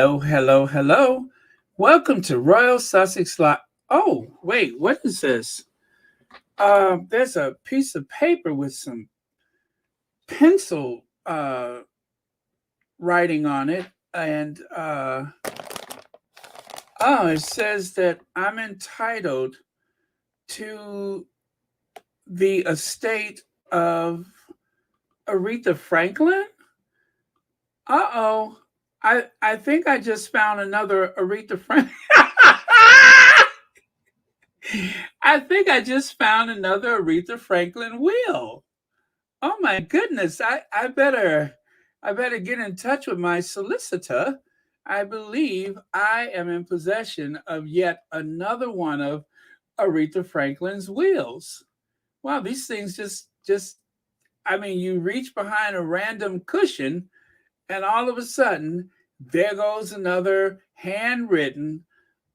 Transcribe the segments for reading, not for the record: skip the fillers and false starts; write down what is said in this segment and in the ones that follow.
Hello, hello, hello. Welcome to Royal Sussex Squad. Oh, wait, what is this? There's a piece of paper with some pencil writing on it, and it says that I'm entitled to the estate of Aretha Franklin. Uh-oh. I think I just found another Aretha Franklin. I think I just found another Aretha Franklin will. Oh my goodness. I better get in touch with my solicitor. I believe I am in possession of yet another one of Aretha Franklin's wills. Wow, these things just I mean, you reach behind a random cushion and all of a sudden there goes another handwritten,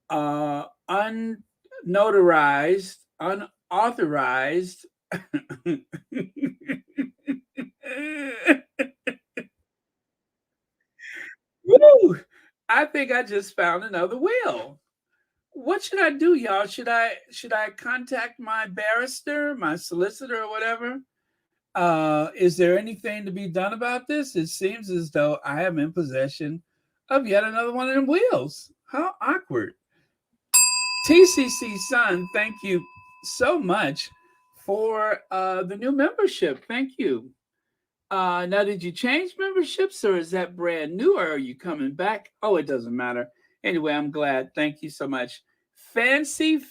unnotarized, unauthorized. Woo! I think I just found another will. What should I do, y'all? Should I contact my barrister, my solicitor, or whatever? Is there anything to be done about this? It seems as though I am in possession of yet another one of them wheels. How awkward. TCC Son, thank you so much for the new membership. Thank you. Now, did you change memberships or is that brand new or are you coming back? Oh, it doesn't matter. Anyway, I'm glad. Thank you so much. Fancy.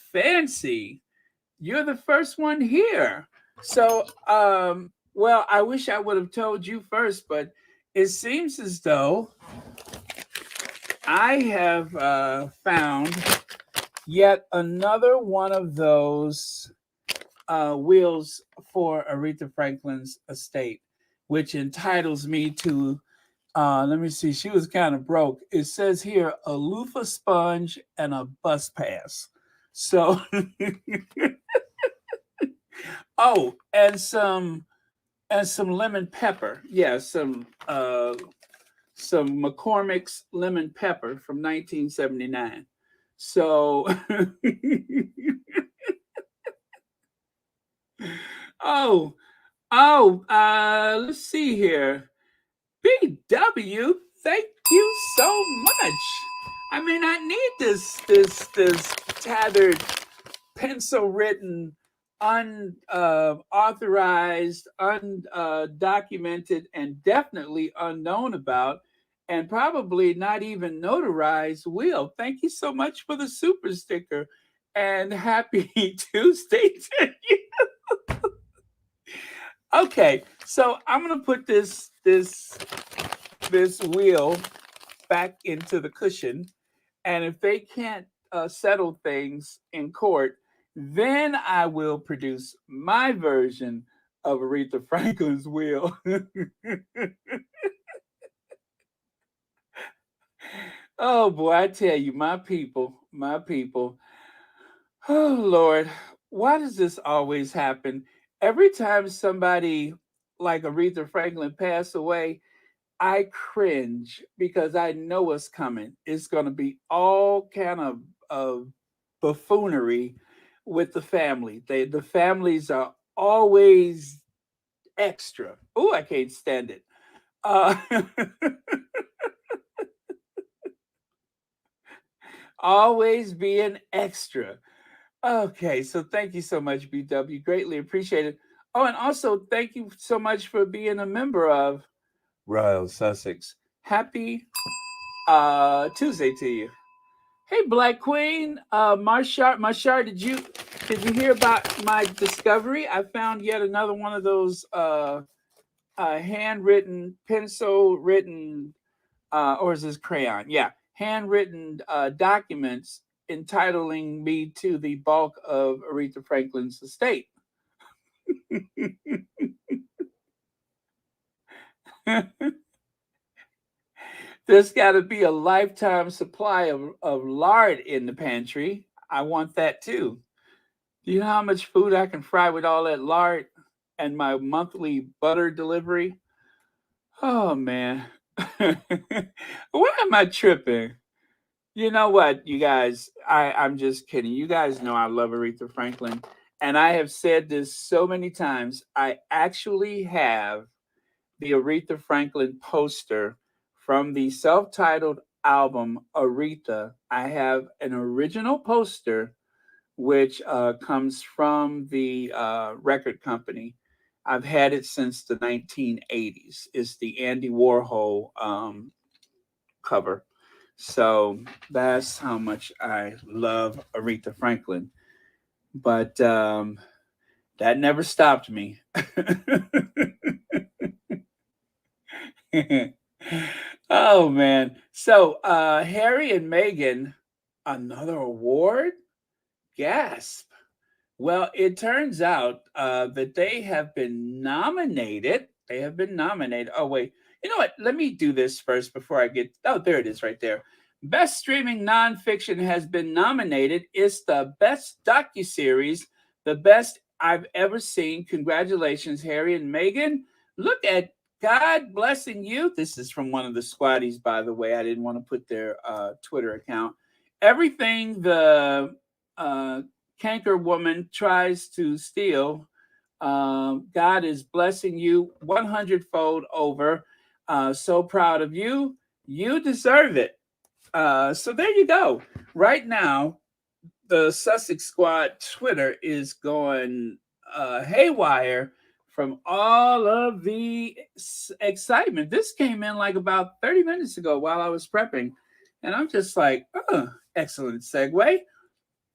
You're the first one here. So, well, I wish I would have told you first, but it seems as though I have found yet another one of those wheels for Aretha Franklin's estate, which entitles me to. Let me see. She was kind of broke. It says here a loofah sponge and a bus pass. So, oh, and some lemon pepper. Yeah, some McCormick's lemon pepper from 1979. So, oh, let's see here. BW, thank you so much. I mean, I need this tattered, pencil written, unauthorized, undocumented, and definitely unknown about, and probably not even notarized will. Thank you so much for the super sticker, and happy Tuesday to you. Okay, so I'm gonna put this wheel back into the cushion, and if they can't settle things in court, then I will produce my version of Aretha Franklin's will. Oh boy, I tell you, my people. Oh Lord, why does this always happen? Every time somebody like Aretha Franklin pass away, I cringe because I know what's coming. It's going to be all kind of buffoonery with the family. The families are always extra. Oh, I can't stand it. Uh, always being extra. Okay, so thank you so much, BW. Greatly appreciated. Oh, and also thank you so much for being a member of Royal Sussex. Happy Tuesday to you. Hey, Black Queen, Marshart, did you hear about my discovery? I found yet another one of those handwritten, pencil written, or is this crayon? Yeah, handwritten documents entitling me to the bulk of Aretha Franklin's estate. There's got to be a lifetime supply of lard in the pantry. I want that too. Do you know how much food I can fry with all that lard and my monthly butter delivery? Oh man. Why am I tripping? You know what, you guys? I'm just kidding. You guys know I love Aretha Franklin, and I have said this so many times. I actually have the Aretha Franklin poster from the self-titled album Aretha. I have an original poster which comes from the record company. I've had it since the 1980s. It's the Andy Warhol cover. So that's how much I love Aretha Franklin. But that never stopped me. Oh man. So Harry and Meghan, another award? Gasp. Well, it turns out that they have been nominated. They have been nominated. Oh, wait. You know what? Let me do this first before I get. Oh, there it is right there. Best streaming nonfiction has been nominated. It's the best docuseries, the best I've ever seen. Congratulations, Harry and Meghan. Look at God blessing you. This is from one of the squaddies, by the way. I didn't want to put their Twitter account. Everything the uh, canker woman tries to steal, God is blessing you 100-fold over. So proud of you. You deserve it. So there you go. Right now, the Sussex Squad Twitter is going haywire from all of the excitement. This came in like about 30 minutes ago while I was prepping. And I'm just like, excellent segue.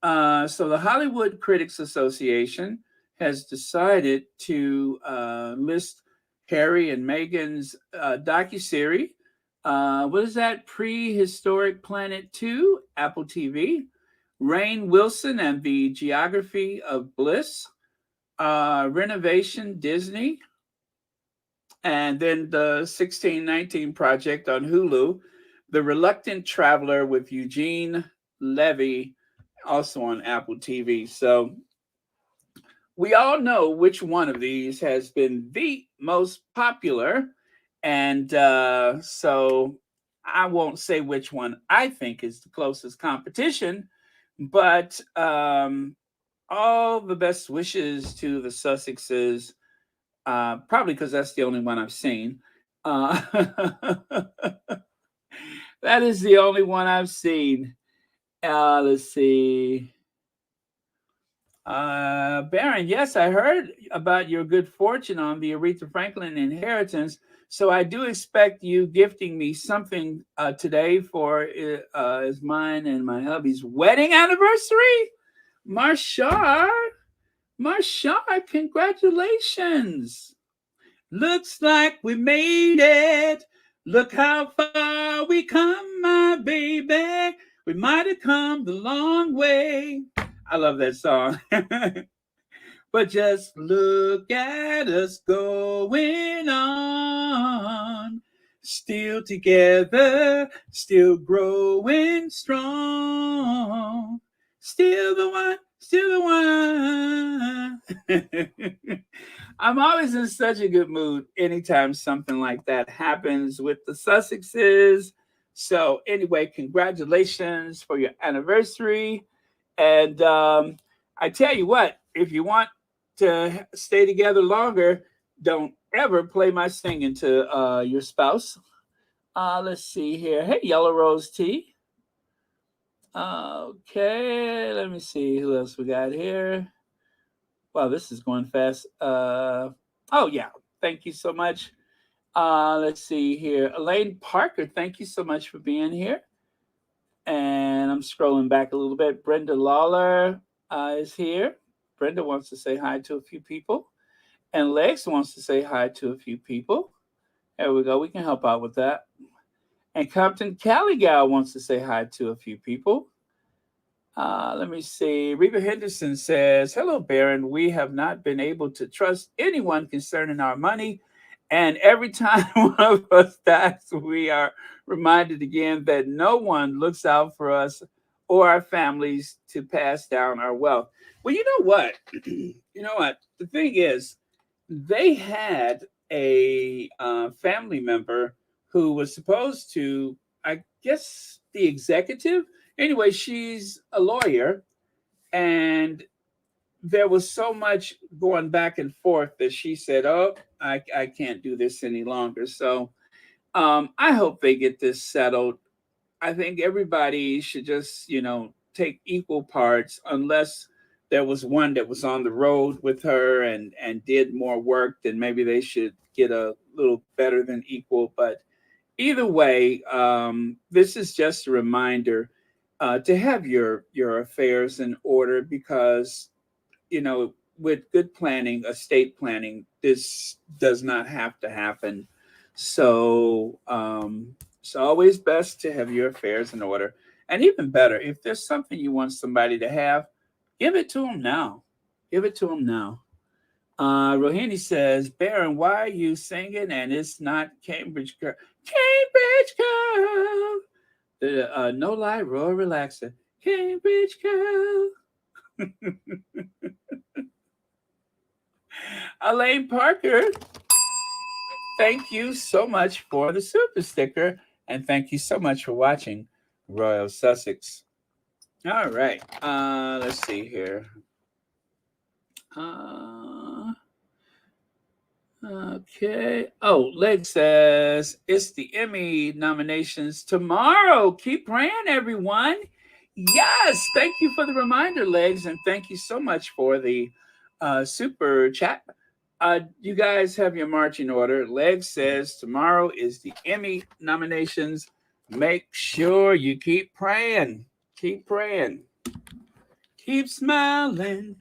So the Hollywood Critics Association has decided to list Harry and Meghan's docuseries. What is that? Prehistoric Planet 2, Apple TV. Rainn Wilson and the Geography of Bliss. Renovation, Disney. And then the 1619 Project on Hulu. The Reluctant Traveler with Eugene Levy, also on Apple TV. So we all know which one of these has been the most popular. And so I won't say which one I think is the closest competition, but all the best wishes to the Sussexes, probably because that's the only one I've seen. That is the only one I've seen. Let's see. Baron, yes, I heard about your good fortune on the Aretha Franklin inheritance. So I do expect you gifting me something today for is mine and my hubby's wedding anniversary. Marshall, Marshall, congratulations. Looks like we made it. Look how far we come, my baby. We might have come the long way. I love that song. But just look at us going on. Still together, still growing strong. Still the one, still the one. I'm always in such a good mood anytime something like that happens with the Sussexes. So, anyway, congratulations for your anniversary. And I tell you what, if you want to stay together longer, don't ever play my singing to your spouse. Let's see here. Hey, Yellow Rose Tea. Okay, let me see who else we got here. Wow, this is going fast. Oh, yeah. Thank you so much. Let's see here. Elaine Parker, thank you so much for being here. And I'm scrolling back a little bit. Brenda Lawler is here. Brenda wants to say hi to a few people. And Lex wants to say hi to a few people. There we go. We can help out with that. And Compton Caligal wants to say hi to a few people. Let me see. Reba Henderson says, hello, Baron. We have not been able to trust anyone concerning our money. And every time one of us dies, we are reminded again that no one looks out for us or our families to pass down our wealth. Well, you know what? You know what? The thing is, they had a family member who was supposed to, I guess, the executive. Anyway, she's a lawyer, and there was so much going back and forth that she said, "Oh, I can't do this any longer." So I hope they get this settled. I think everybody should just, take equal parts, unless there was one that was on the road with her and did more work, then maybe they should get a little better than equal. But either way, this is just a reminder to have your affairs in order, because with good planning, estate planning, this does not have to happen. So it's always best to have your affairs in order. And even better, if there's something you want somebody to have, give it to them now. Give it to them now. Rohini says, Baron, why are you singing and it's not Cambridge Girl? Cambridge Girl. The no lie, raw relaxer. Cambridge Girl. Elaine Parker, thank you so much for the super sticker, and thank you so much for watching Royal Sussex. All right, let's see here. Okay. Oh, Leg says it's the Emmy nominations tomorrow. Keep praying, everyone. Yes, thank you for the reminder, Legs, and thank you so much for the super chat. You guys have your marching order. Legs says tomorrow is the Emmy nominations. Make sure you keep praying. Keep praying. Keep smiling.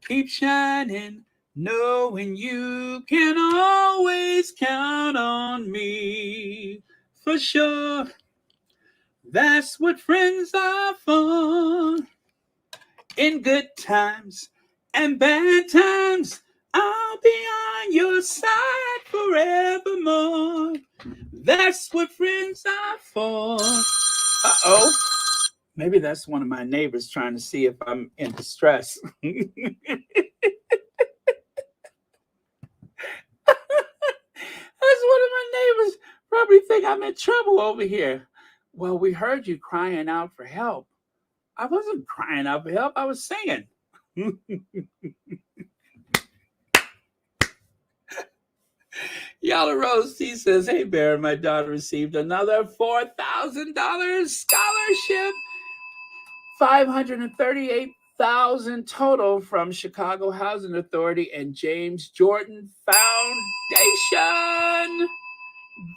Keep shining. Knowing you can always count on me. For sure. That's what friends are for. In good times and bad times, I'll be on your side forevermore. That's what friends are for. Uh-oh. Maybe that's one of my neighbors trying to see if I'm in distress. That's one of my neighbors probably think I'm in trouble over here. Well, we heard you crying out for help. I wasn't crying out for help. I was singing. Yala Rose T says, Hey, Bear, my daughter received another $4,000 scholarship, 538,000 total from Chicago Housing Authority and James Jordan Foundation.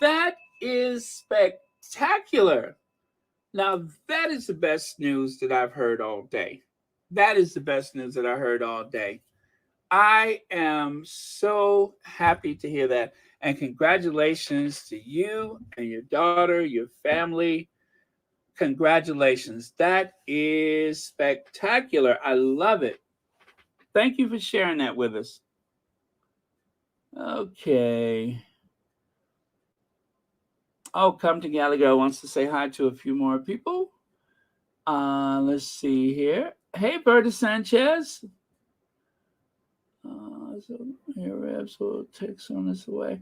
That is spectacular. Now, that is the best news that I've heard all day. That is the best news that I heard all day. I am so happy to hear that. And congratulations to you and your daughter, your family. Congratulations. That is spectacular. I love it. Thank you for sharing that with us. Okay. Oh, Compton Gallagher wants to say hi to a few more people. Let's see here. Hey, Berta Sanchez. So here, Rebs will take some of this away.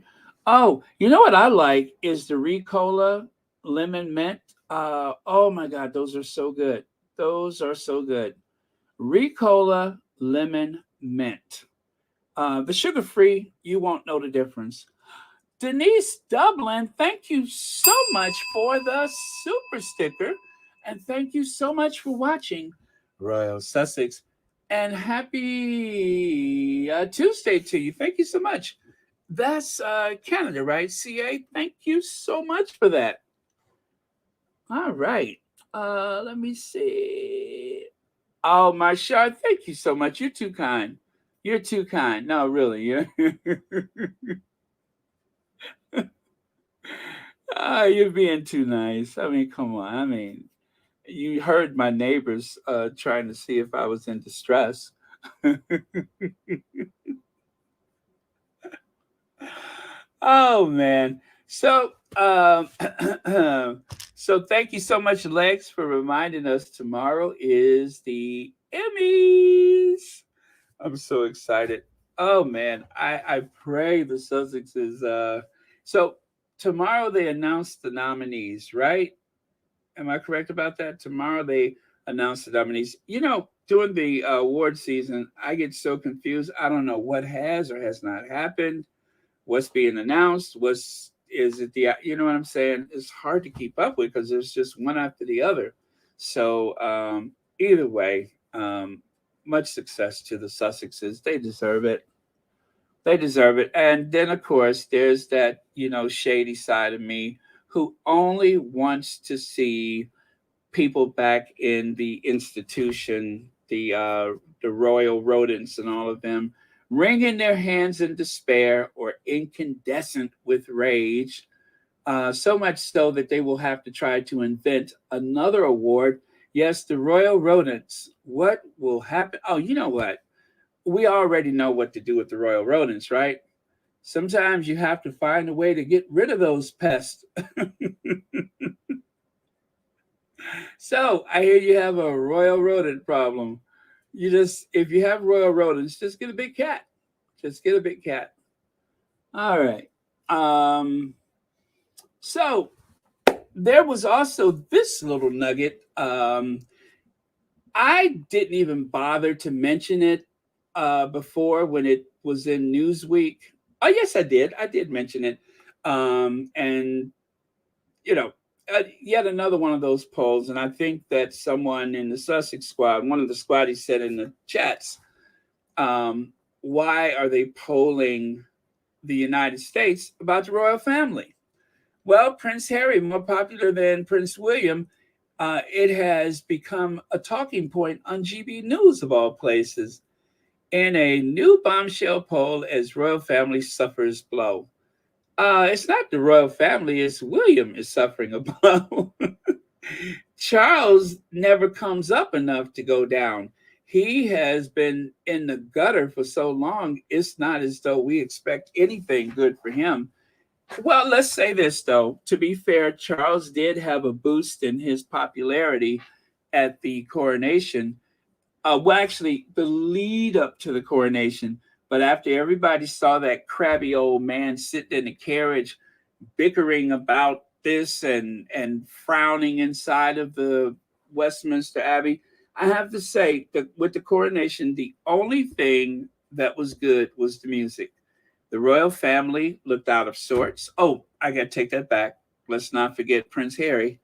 Oh, you know what I like is the Ricola lemon mint. Oh my God, those are so good. Those are so good. Ricola lemon mint. The sugar free, you won't know the difference. Denise Dublin, thank you so much for the super sticker. And thank you so much for watching Royal Sussex. And happy Tuesday to you. Thank you so much. That's Canada, right? CA, thank you so much for that. All right. Let me see. Oh, Marshall, thank you so much. You're too kind. You're too kind. No, really. You're you're being too nice. I mean, come on. I mean, you heard my neighbors trying to see if I was in distress. Oh man. So so thank you so much, Lex, for reminding us tomorrow is the Emmys. I'm so excited. Oh man, I pray the Sussex is so tomorrow they announced the nominees, right? Am I correct about that? Tomorrow they announced the nominees. During the award season, I get so confused. I don't know what has or has not happened. What's being announced? What's is it the you know what I'm saying? It's hard to keep up with because there's just one after the other. So either way, much success to the Sussexes. They deserve it. They deserve it. And then of course there's that shady side of me who only wants to see people back in the institution, the royal rodents and all of them, wringing their hands in despair or incandescent with rage. So much so that they will have to try to invent another award. Yes, the royal rodents. What will happen? Oh, you know what? We already know what to do with the royal rodents, right? Sometimes you have to find a way to get rid of those pests. So I hear you have a royal rodent problem. If you have royal rodents, just get a big cat. Just get a big cat. All right. Um, so there was also this little nugget. I didn't even bother to mention it before when it was in Newsweek. Oh, yes, I did. I did mention it. And you know, yet another one of those polls. And I think that someone in the Sussex Squad, one of the squaddies said in the chats, why are they polling the United States about the royal family? Well, Prince Harry, more popular than Prince William, it has become a talking point on GB News of all places. In a new bombshell poll as royal family suffers blow. It's not the royal family, it's William is suffering a blow. Charles never comes up enough to go down. He has been in the gutter for so long, it's not as though we expect anything good for him. Well, let's say this though. To be fair, Charles did have a boost in his popularity at the coronation. Well, actually, the lead up to the coronation. But after everybody saw that crabby old man sitting in the carriage bickering about this and frowning inside of the Westminster Abbey, I have to say that with the coronation, the only thing that was good was the music. The royal family looked out of sorts. Oh, I got to take that back. Let's not forget Prince Harry.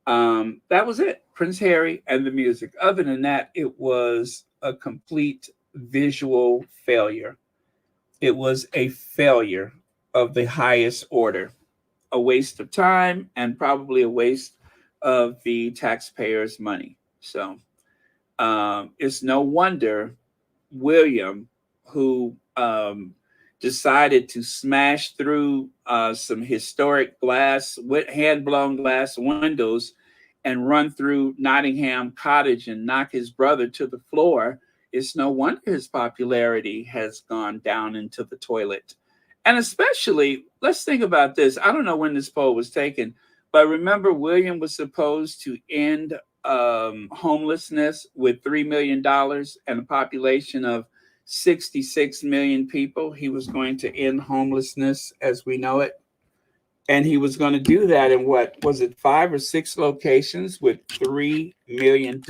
That was it. Prince Harry and the music. Other than that, it was a complete visual failure. It was a failure of the highest order, a waste of time and probably a waste of the taxpayers' money. So it's no wonder William, who decided to smash through some historic glass, hand blown glass windows, and run through Nottingham Cottage and knock his brother to the floor. It's no wonder his popularity has gone down into the toilet. And especially, let's think about this. I don't know when this poll was taken, but remember, William was supposed to end homelessness with $3 million and a population of 66 million people. He was going to end homelessness as we know it. And he was going to do that in what was it, 5 or 6 locations with $3 million.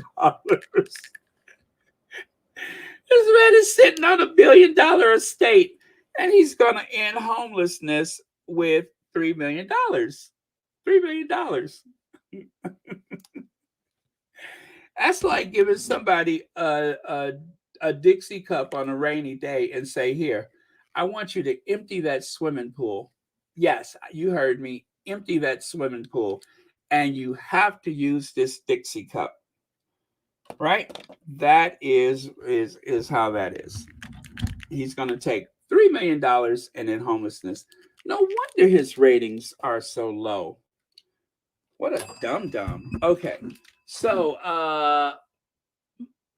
This man is sitting on $1 billion estate, and he's going to end homelessness with $3 million. $3 million. That's like giving somebody a Dixie cup on a rainy day and say, "Here, I want you to empty that swimming pool." Yes, you heard me. Empty that swimming pool, and you have to use this Dixie cup. Right? That is how that is. He's going to take $3 million and in homelessness. No wonder his ratings are so low. What a dum dum. Okay, so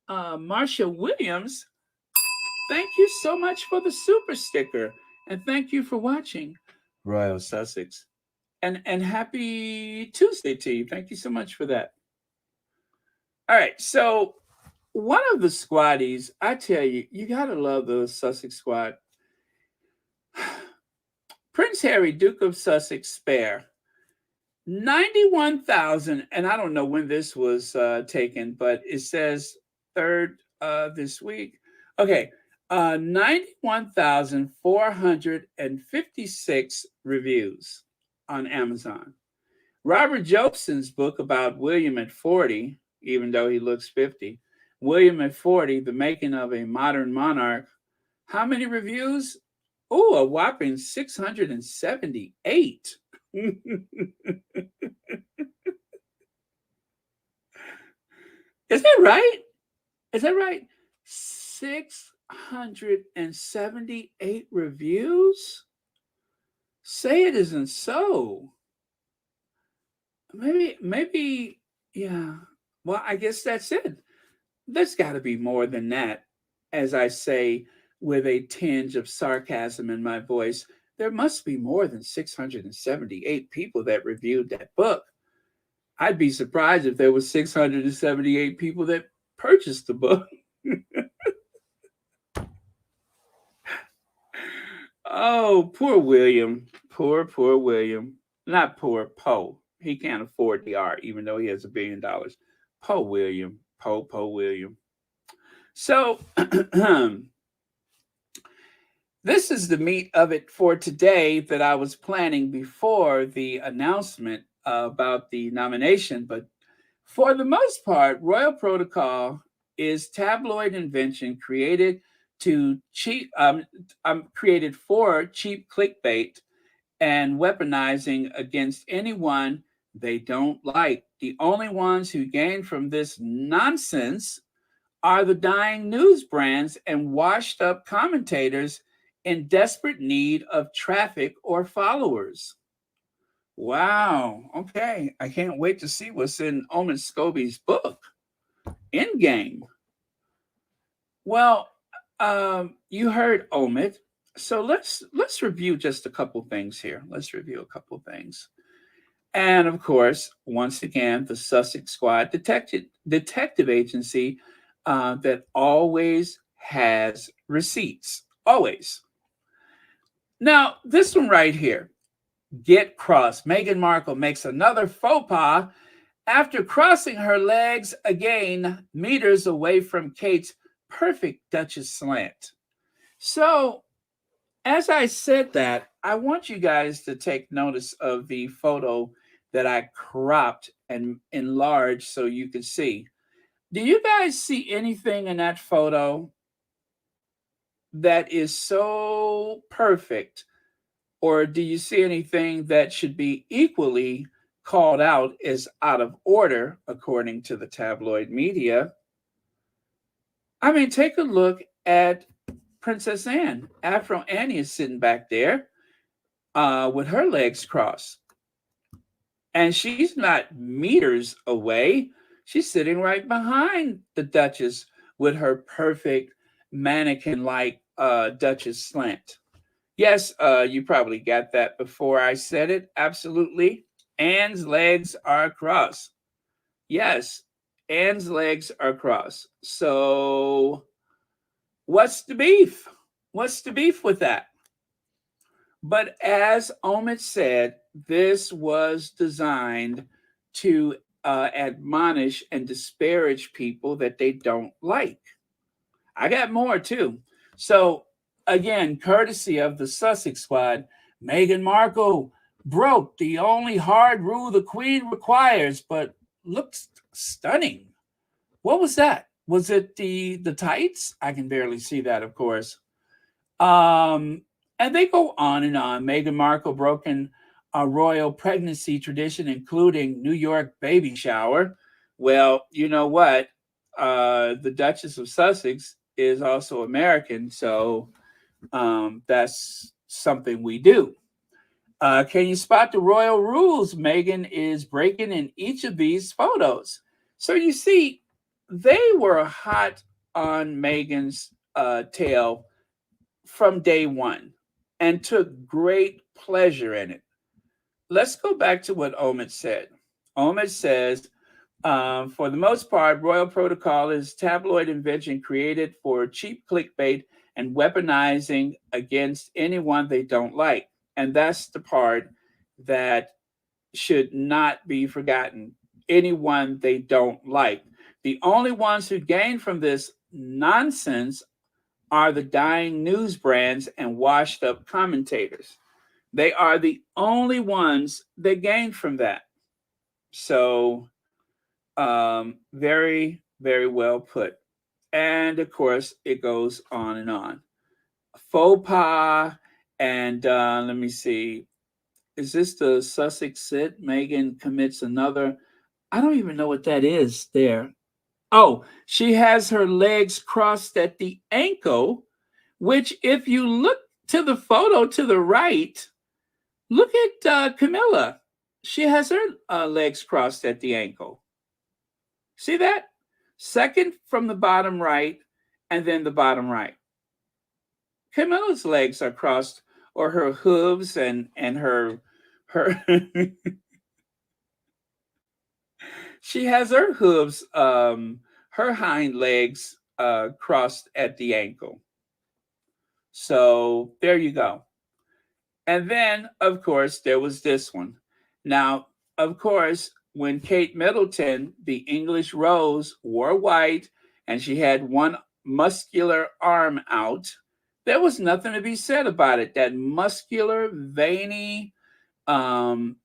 Marsha Williams, thank you so much for the super sticker, and thank you for watching Royal Sussex. And happy Tuesday to you. Thank you so much for that. All right, so one of the squaddies, I tell you, you gotta love the Sussex Squad. Prince Harry, Duke of Sussex, spare 91,000, and I don't know when this was taken, but it says third this week. Okay, 91,456 reviews on Amazon. Robert Jobson's book about William at 40, even though he looks 50, William at 40, The Making of a Modern Monarch. How many reviews? Oh, a whopping 678. Is that right? Is that right? 678 reviews? Say it isn't so. Maybe, yeah. Well, I guess that's it. There's got to be more than that. As I say with a tinge of sarcasm in my voice, there must be more than 678 people that reviewed that book. I'd be surprised if there was 678 people that purchased the book. Oh, poor William. Poor William. Not poor, Poe. He can't afford the art, even though he has $1 billion. Poe William. Poe William. So, this is the meat of it for today that I was planning before the announcement about the nomination. But for the most part, Royal Protocol is tabloid invention created created for cheap clickbait and weaponizing against anyone they don't like. The only ones who gain from this nonsense are the dying news brands and washed up commentators in desperate need of traffic or followers. Wow. Okay. I can't wait to see what's in Omen Scobie's book, Endgame. Well, you heard Omid. So let's review just a couple things here. Let's review a couple things. And of course, once again, the Sussex Squad detective agency that always has receipts. Always. Now, this one right here. Get crossed. Meghan Markle makes another faux pas after crossing her legs again, meters away from Kate's perfect Duchess slant. So, as I said that, I want you guys to take notice of the photo that I cropped and enlarged so you can see. Do you guys see anything in that photo that is so perfect? Or do you see anything that should be equally called out as out of order, according to the tabloid media? I mean, take a look at Princess Anne. Afro Annie is sitting back there with her legs crossed. And she's not meters away. She's sitting right behind the Duchess with her perfect mannequin-like Duchess slant. Yes, you probably got that before I said it. Absolutely. Anne's legs are crossed. Yes, Anne's legs are crossed. So what's the beef? What's the beef with that? But as Omid said, this was designed to admonish and disparage people that they don't like. I got more too. So again, courtesy of the Sussex Squad, Meghan Markle broke the only hard rule the Queen requires, but looks stunning. What was that? Was it the tights? I can barely see that, of course. And they go on and on. Meghan Markle broken a royal pregnancy tradition, including New York baby shower. Well, you know what? The Duchess of Sussex is also American, so that's something we do. Can you spot the royal rules Meghan is breaking in each of these photos? So you see, they were hot on Meghan's tail from day one and took great pleasure in it. Let's go back to what Omid said. Omid says, for the most part, royal protocol is tabloid invention created for cheap clickbait and weaponizing against anyone they don't like. And that's the part that should not be forgotten. Anyone they don't like. The only ones who gain from this nonsense are the dying news brands and washed up commentators. They are the only ones that gain from that. So, very, very well put. And of course, it goes on and on. Faux pas, and let me see. Is this the Sussex sit? Meghan commits another. I don't even know what that is there. Oh, she has her legs crossed at the ankle, which, if you look to the photo to the right, look at Camilla. She has her legs crossed at the ankle. See that? Second from the bottom right, and then the bottom right. Camilla's legs are crossed, or her hooves and her she has her hooves, her hind legs crossed at the ankle. So there you go. And then, of course, there was this one. Now, of course, when Kate Middleton, the English Rose, wore white and she had one muscular arm out, there was nothing to be said about it. That muscular, veiny, um,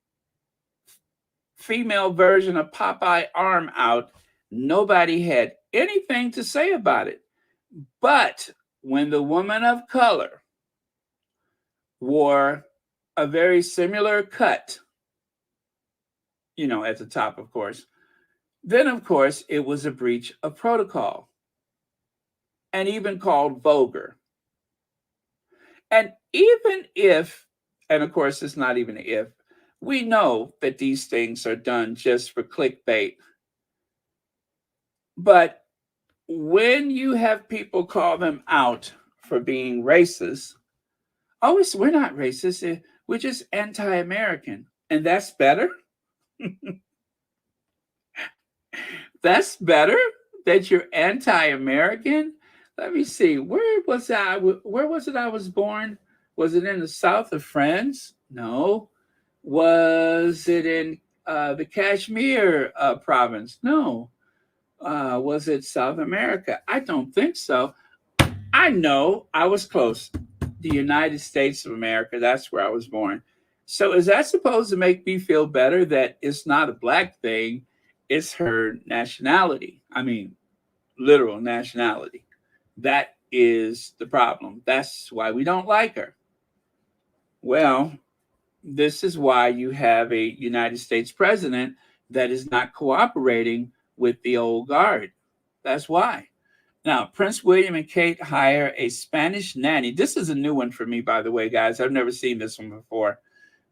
female version of Popeye arm out, nobody had anything to say about it. But when the woman of color wore a very similar cut, at the top, of course, then, of course, it was a breach of protocol and even called vulgar. And even if, and of course, it's not even if, we know that these things are done just for clickbait. But when you have people call them out for being racist, we're not racist. We're just anti-American. And that's better? That's better that you're anti-American? Let me see. Where was I? Where was it I was born? Was it in the south of France? No. Was it in the Kashmir province? No. Was it South America? I don't think so. I know I was close. The United States of America, that's where I was born. So is that supposed to make me feel better that it's not a black thing? It's her nationality. I mean, literal nationality. That is the problem. That's why we don't like her. Well, this is why you have a United States president that is not cooperating with the old guard. That's why. Now, Prince William and Kate hire a Spanish nanny. This is a new one for me, by the way, guys. I've never seen this one before.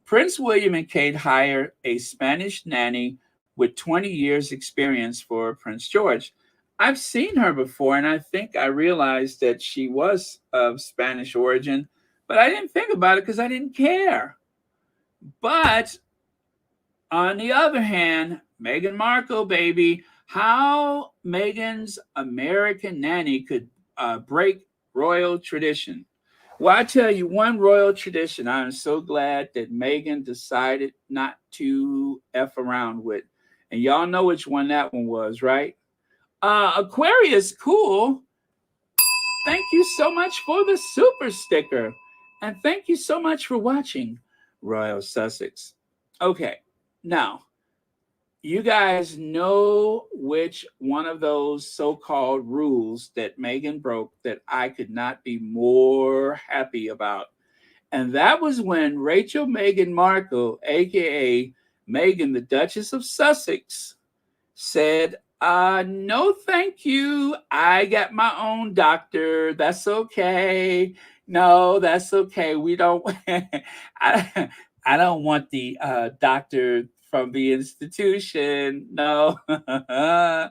Prince William and Kate hire a Spanish nanny with 20 years experience for Prince George. I've seen her before, and I think I realized that she was of Spanish origin, but I didn't think about it because I didn't care. But on the other hand, Meghan Markle, baby, how Meghan's American nanny could break royal tradition. Well, I tell you, one royal tradition I'm so glad that Meghan decided not to F around with. And y'all know which one that one was, right? Aquarius, cool. Thank you so much for the super sticker. And thank you so much for watching Royal Sussex. Okay, now, you guys know which one of those so-called rules that Meghan broke that I could not be more happy about. And that was when Rachel Meghan Markle, aka Meghan, the Duchess of Sussex, said, no, thank you. I got my own doctor. That's okay. No, that's okay. We don't, I don't want the doctor from the institution. No, nah,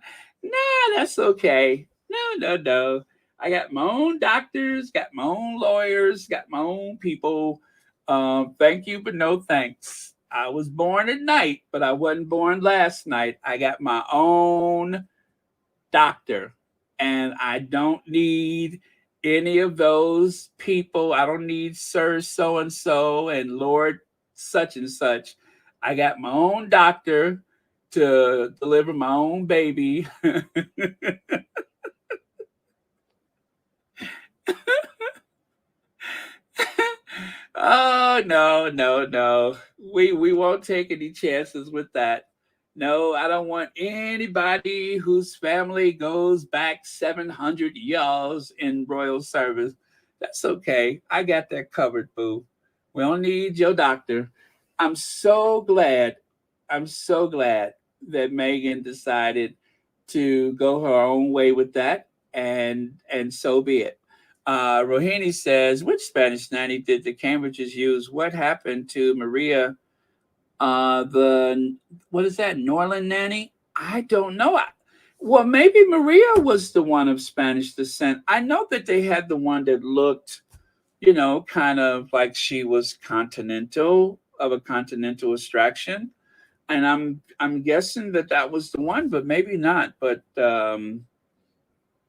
that's okay. No. I got my own doctors, got my own lawyers, got my own people. Thank you, but no thanks. I was born at night, but I wasn't born last night. I got my own doctor, and I don't need any of those people. I don't need Sir so and so and Lord such and such. I got my own doctor to deliver my own baby. Oh no, no, no. We won't take any chances with that. No, I don't want anybody whose family goes back 700 years in royal service. That's okay. I got that covered, boo. We don't need your doctor. I'm so glad. I'm so glad that Megan decided to go her own way with that, and so be it. Rohini says, which Spanish nanny did the Cambridges use? What happened to Maria, the, what is that, Norland nanny? I don't know. Well, maybe Maria was the one of Spanish descent. I know that they had the one that looked, kind of like she was continental, of a continental extraction. And I'm guessing that that was the one, but maybe not. But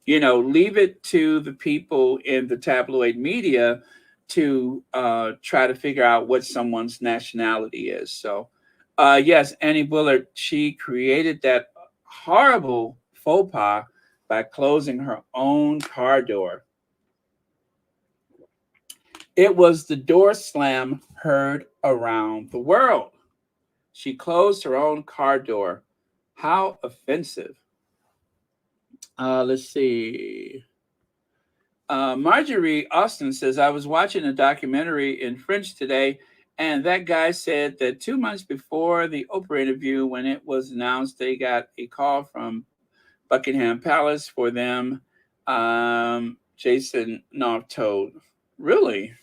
leave it to the people in the tabloid media to try to figure out what someone's nationality is. So, yes, Annie Bullard, she created that horrible faux pas by closing her own car door. It was the door slam heard around the world. She closed her own car door. How offensive. Let's see. Marjorie Austin says, I was watching a documentary in French today, and that guy said that 2 months before the Oprah interview, when it was announced, they got a call from Buckingham Palace for them. Jason Knopf told. Really?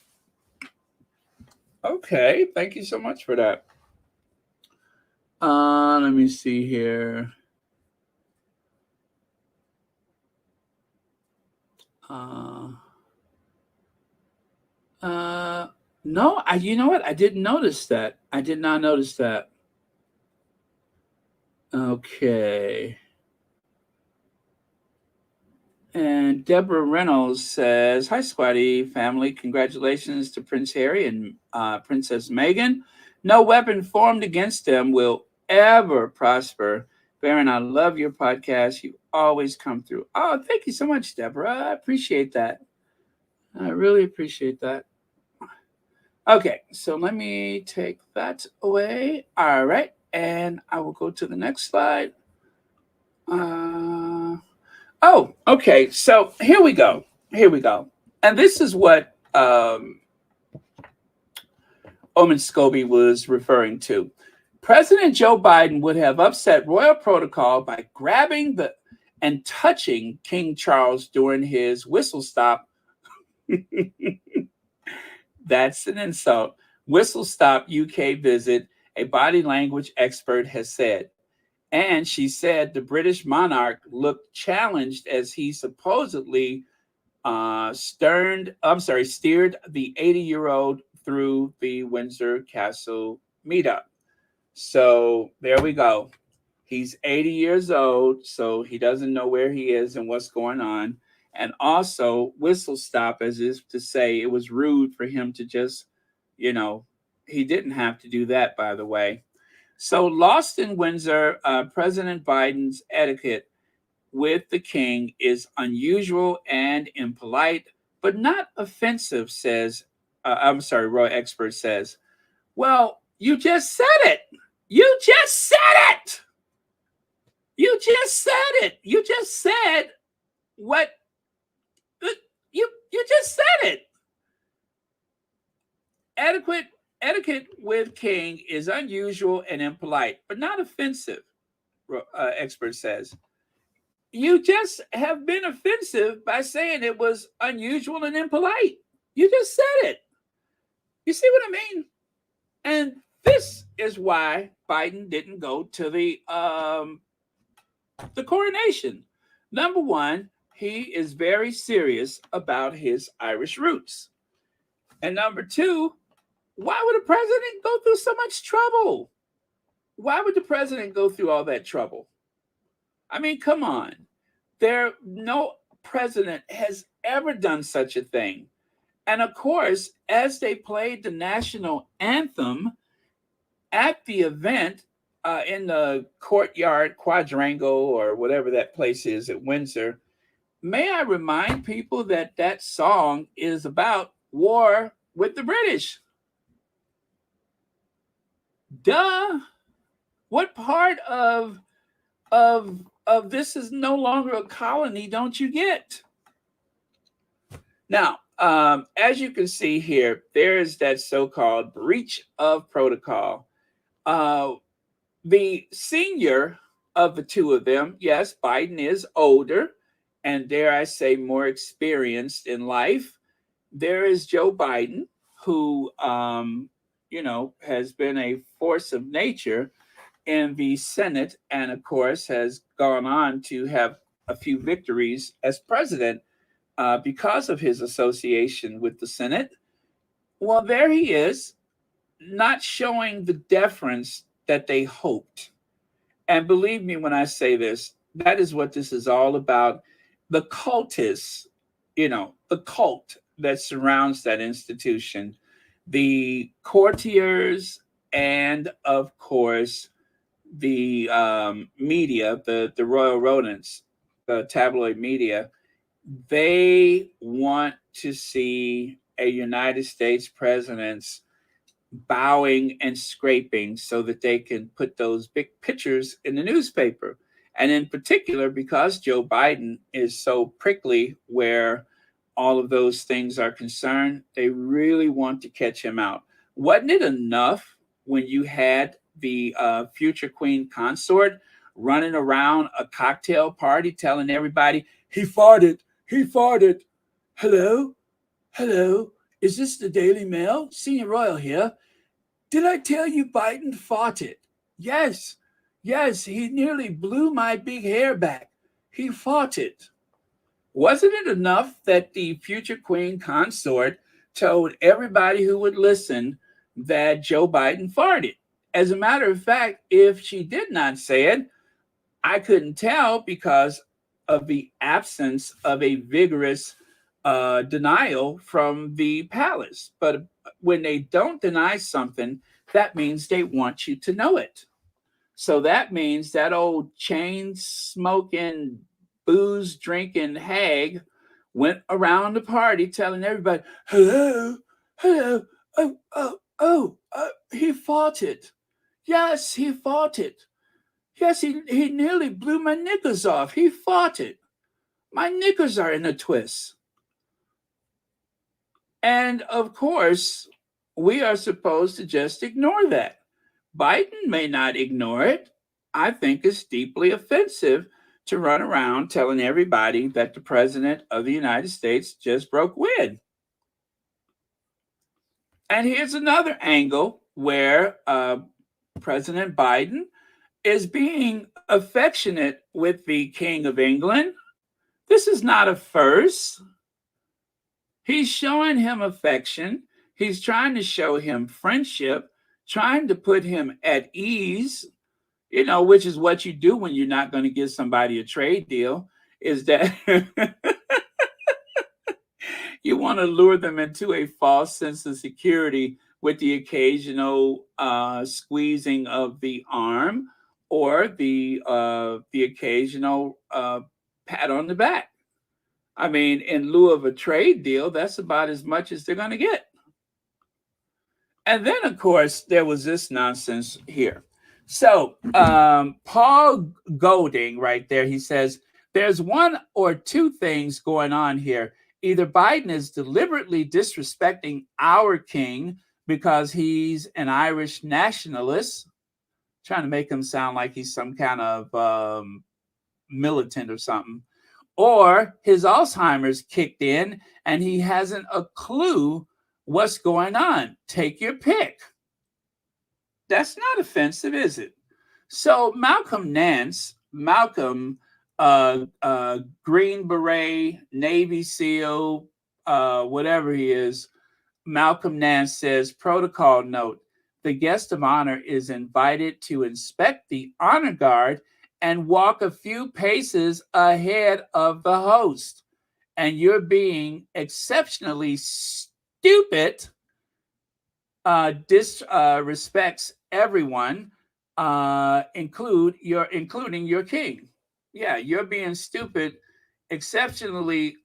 Okay. Thank you so much for that. Let me see here. No, you know what? I didn't notice that. I did not notice that. Okay. And Deborah Reynolds says, hi, Squatty family. Congratulations to Prince Harry and Princess Meghan. No weapon formed against them will ever prosper. Baron, I love your podcast. You always come through. Oh, thank you so much, Deborah. I appreciate that. I really appreciate that. Okay, so let me take that away. All right, and I will go to the next slide. Oh, okay. So here we go. Here we go. And this is what Omen Scobie was referring to. President Joe Biden would have upset royal protocol by grabbing and touching King Charles during his whistle stop. That's an insult. Whistle stop UK visit, a body language expert has said. And she said the British monarch looked challenged as he supposedly steered the 80-year-old through the Windsor Castle meetup. So there we go. He's 80 years old, so he doesn't know where he is and what's going on. And also whistle stop, as if to say it was rude for him to just, he didn't have to do that, by the way. So lost in Windsor, President Biden's etiquette with the king is unusual and impolite, but not offensive, says, royal expert says. Well, you just said it. You just said it. You just said it. You just said what you just said it. Etiquette with king is unusual and impolite, but not offensive, expert says. You just have been offensive by saying it was unusual and impolite. You just said it. You see what I mean? And this is why Biden didn't go to the coronation. Number one, he is very serious about his Irish roots. And number two, why would a president go through so much trouble? Why would the president go through all that trouble? I mean, come on. No president has ever done such a thing. And of course, as they played the national anthem at the event in the courtyard quadrangle or whatever that place is at Windsor, may I remind people that that song is about war with the British? Duh. What part of this is no longer a colony don't you get? Now, as you can see here, there is that so-called breach of protocol. Uh, the senior of the two of them, yes, Biden is older and dare I say more experienced in life. There is Joe Biden, who, has been a force of nature in the Senate and, of course, has gone on to have a few victories as president because of his association with the Senate. Well, there he is, not showing the deference that they hoped. And believe me when I say this, that is what this is all about. The cultists, the cult that surrounds that institution, the courtiers, and of course, the media, the royal rodents, the tabloid media, they want to see a United States president's bowing and scraping so that they can put those big pictures in the newspaper. And in particular, because Joe Biden is so prickly where all of those things are concerned, they really want to catch him out. Wasn't it enough when you had the future queen consort running around a cocktail party telling everybody, he farted, he farted. Hello? Hello? Is this the Daily Mail? Senior Royal here. Did I tell you Biden farted? Yes. Yes, he nearly blew my big hair back. He farted. Wasn't it enough that the future queen consort told everybody who would listen that Joe Biden farted? As a matter of fact, if she did not say it, I couldn't tell because of the absence of a vigorous denial from the palace. But when they don't deny something, that means they want you to know it. So that means that old chain smoking, booze drinking hag went around the party telling everybody, hello, hello, he farted. Yes, he farted. Yes, he nearly blew my knickers off. He farted. My knickers are in a twist. And of course, we are supposed to just ignore that. Biden may not ignore it. I think it's deeply offensive to run around telling everybody that the president of the United States just broke wind. And here's another angle where President Biden is being affectionate with the King of England. This is not a first. He's showing him affection. He's trying to show him friendship, trying to put him at ease, which is what you do when you're not going to give somebody a trade deal, is that you want to lure them into a false sense of security with the occasional squeezing of the arm or the occasional pat on the back. I mean, in lieu of a trade deal, that's about as much as they're going to get. And then, of course, there was this nonsense here. So Paul Golding right there, he says, there's one or two things going on here. Either Biden is deliberately disrespecting our king because he's an Irish nationalist, trying to make him sound like he's some kind of militant or something, or his Alzheimer's kicked in and he hasn't a clue what's going on. Take your pick. That's not offensive, is it? So Malcolm Nance, Green Beret, Navy SEAL, whatever he is, Malcolm Nance says, protocol note, the guest of honor is invited to inspect the honor guard and walk a few paces ahead of the host. and you're being exceptionally stupid, disrespects everyone, including your king. Yeah, you're being stupid, exceptionally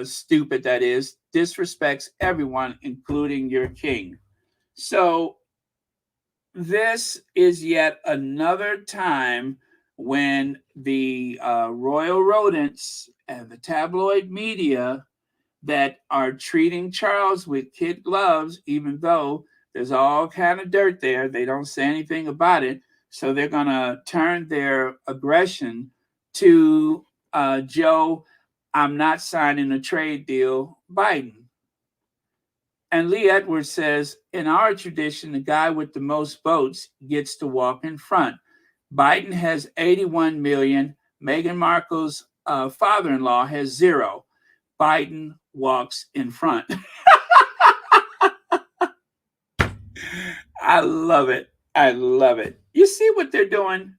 stupid. That is, disrespects everyone, including your king. So this is yet another time when the royal rodents and the tabloid media that are treating Charles with kid gloves, even though there's all kind of dirt there. They don't say anything about it. So they're going to turn their aggression to Joe, I'm not signing a trade deal, Biden. And Lee Edwards says, in our tradition, the guy with the most votes gets to walk in front. Biden has 81 million. Meghan Markle's father-in-law has 0. Biden walks in front. I love it. I love it. You see what they're doing?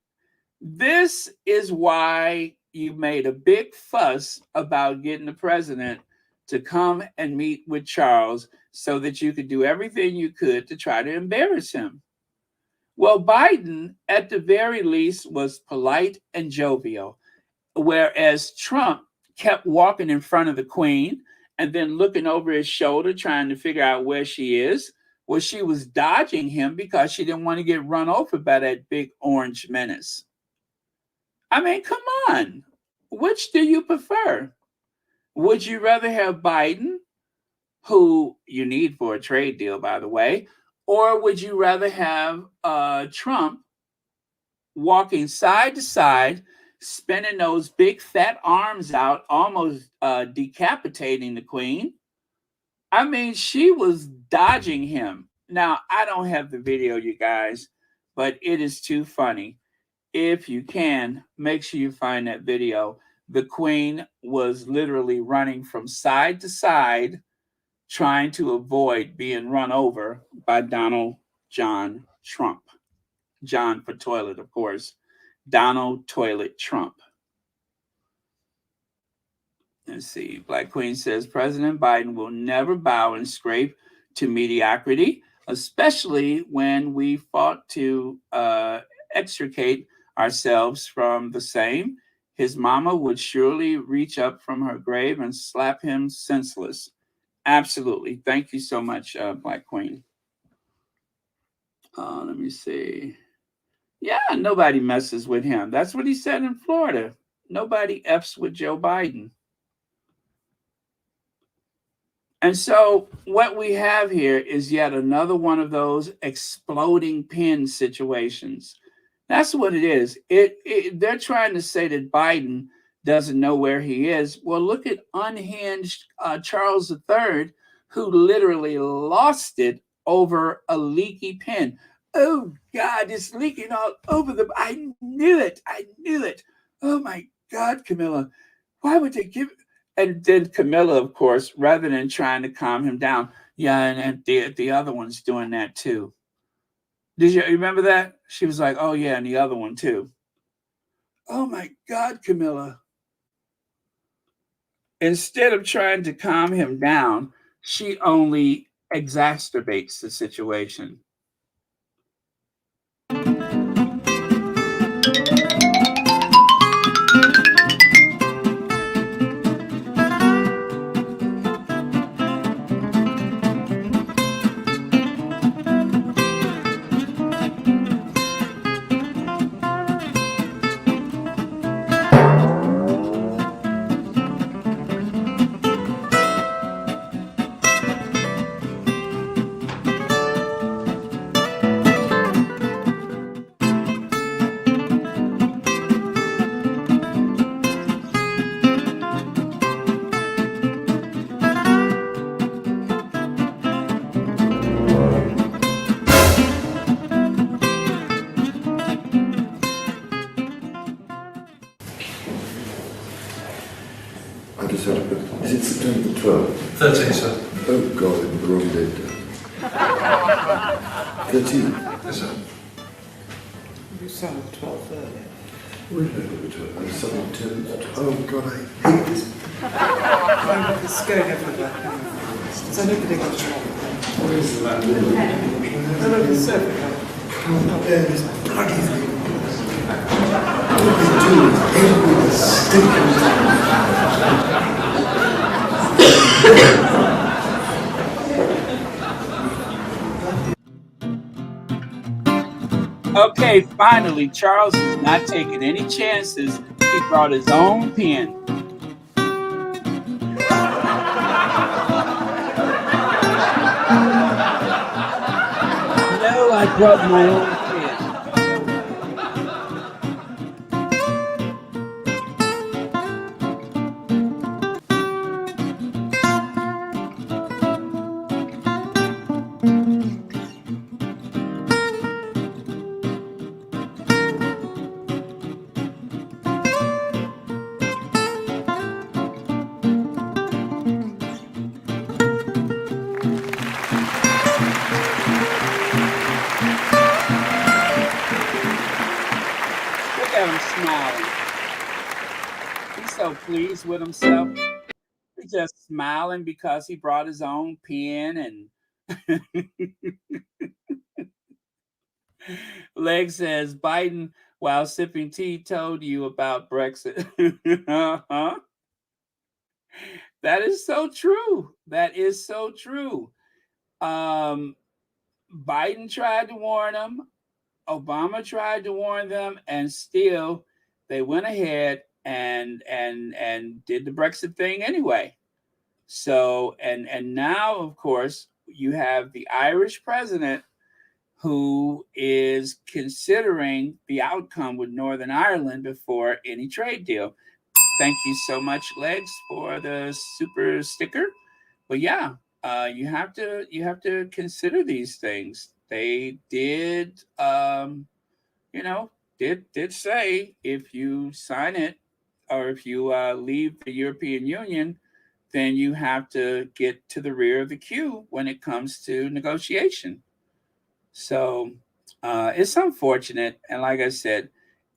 This is why you made a big fuss about getting the president to come and meet with Charles so that you could do everything you could to try to embarrass him. Well, Biden, at the very least, was polite and jovial, whereas Trump kept walking in front of the queen and then looking over his shoulder trying to figure out where she is. Well, she was dodging him because she didn't want to get run over by that big orange menace. I mean, come on. Which do you prefer? Would you rather have Biden, who you need for a trade deal, by the way, or would you rather have Trump walking side to side, spinning those big fat arms out, almost decapitating the queen? I mean, she was dodging him. Now, I don't have the video, you guys, but it is too funny. If you can, make sure you find that video. The queen was literally running from side to side, trying to avoid being run over by Donald John Trump. John for toilet, of course. Donald Toilet Trump. Let's see. Black Queen says President Biden will never bow and scrape to mediocrity, especially when we fought to extricate ourselves from the same. His mama would surely reach up from her grave and slap him senseless. Absolutely. Thank you so much, Black Queen. Let me see. Yeah, nobody messes with him. That's what he said in Florida. Nobody F's with Joe Biden. And so what we have here is yet another one of those exploding pin situations. That's what it is. They're trying to say that Biden doesn't know where he is. Well, look at unhinged Charles III, who literally lost it over a leaky pen. Oh, God, it's leaking all over the... I knew it. I knew it. Oh, my God, Camilla. Why would they give... And then Camilla, of course, rather than trying to calm him down, yeah, and the other one's doing that too. Did you remember that? She was like, oh, yeah, and the other one too. Oh, my God, Camilla. Instead of trying to calm him down, she only exacerbates the situation. Is it September the 12th? 13th, sir. Oh God, I'm the wrong date. 13th? Yes, sir. You said the 12th earlier. Wait a minute, I was 10th. Oh God, I hate this. It's going everywhere. So nobody got shot. No, the sofa. Okay, finally, Charles is not taking any chances. He brought his own pen. No, I brought my own pen. Look at him smiling. He's so pleased with himself. He's just smiling because he brought his own pen. And Leg says Biden, while sipping tea, told you about Brexit. Uh-huh. That is so true. That is so true. Biden tried to warn them. Obama tried to warn them, and still they went ahead and did the Brexit thing anyway. So and now, of course, you have the Irish president who is considering the outcome with Northern Ireland before any trade deal. Thank you so much, Legs, for the super sticker. But yeah, you have to consider these things. They did, did say if you sign it or if you leave the European Union, then you have to get to the rear of the queue when it comes to negotiation. So it's unfortunate, and like I said,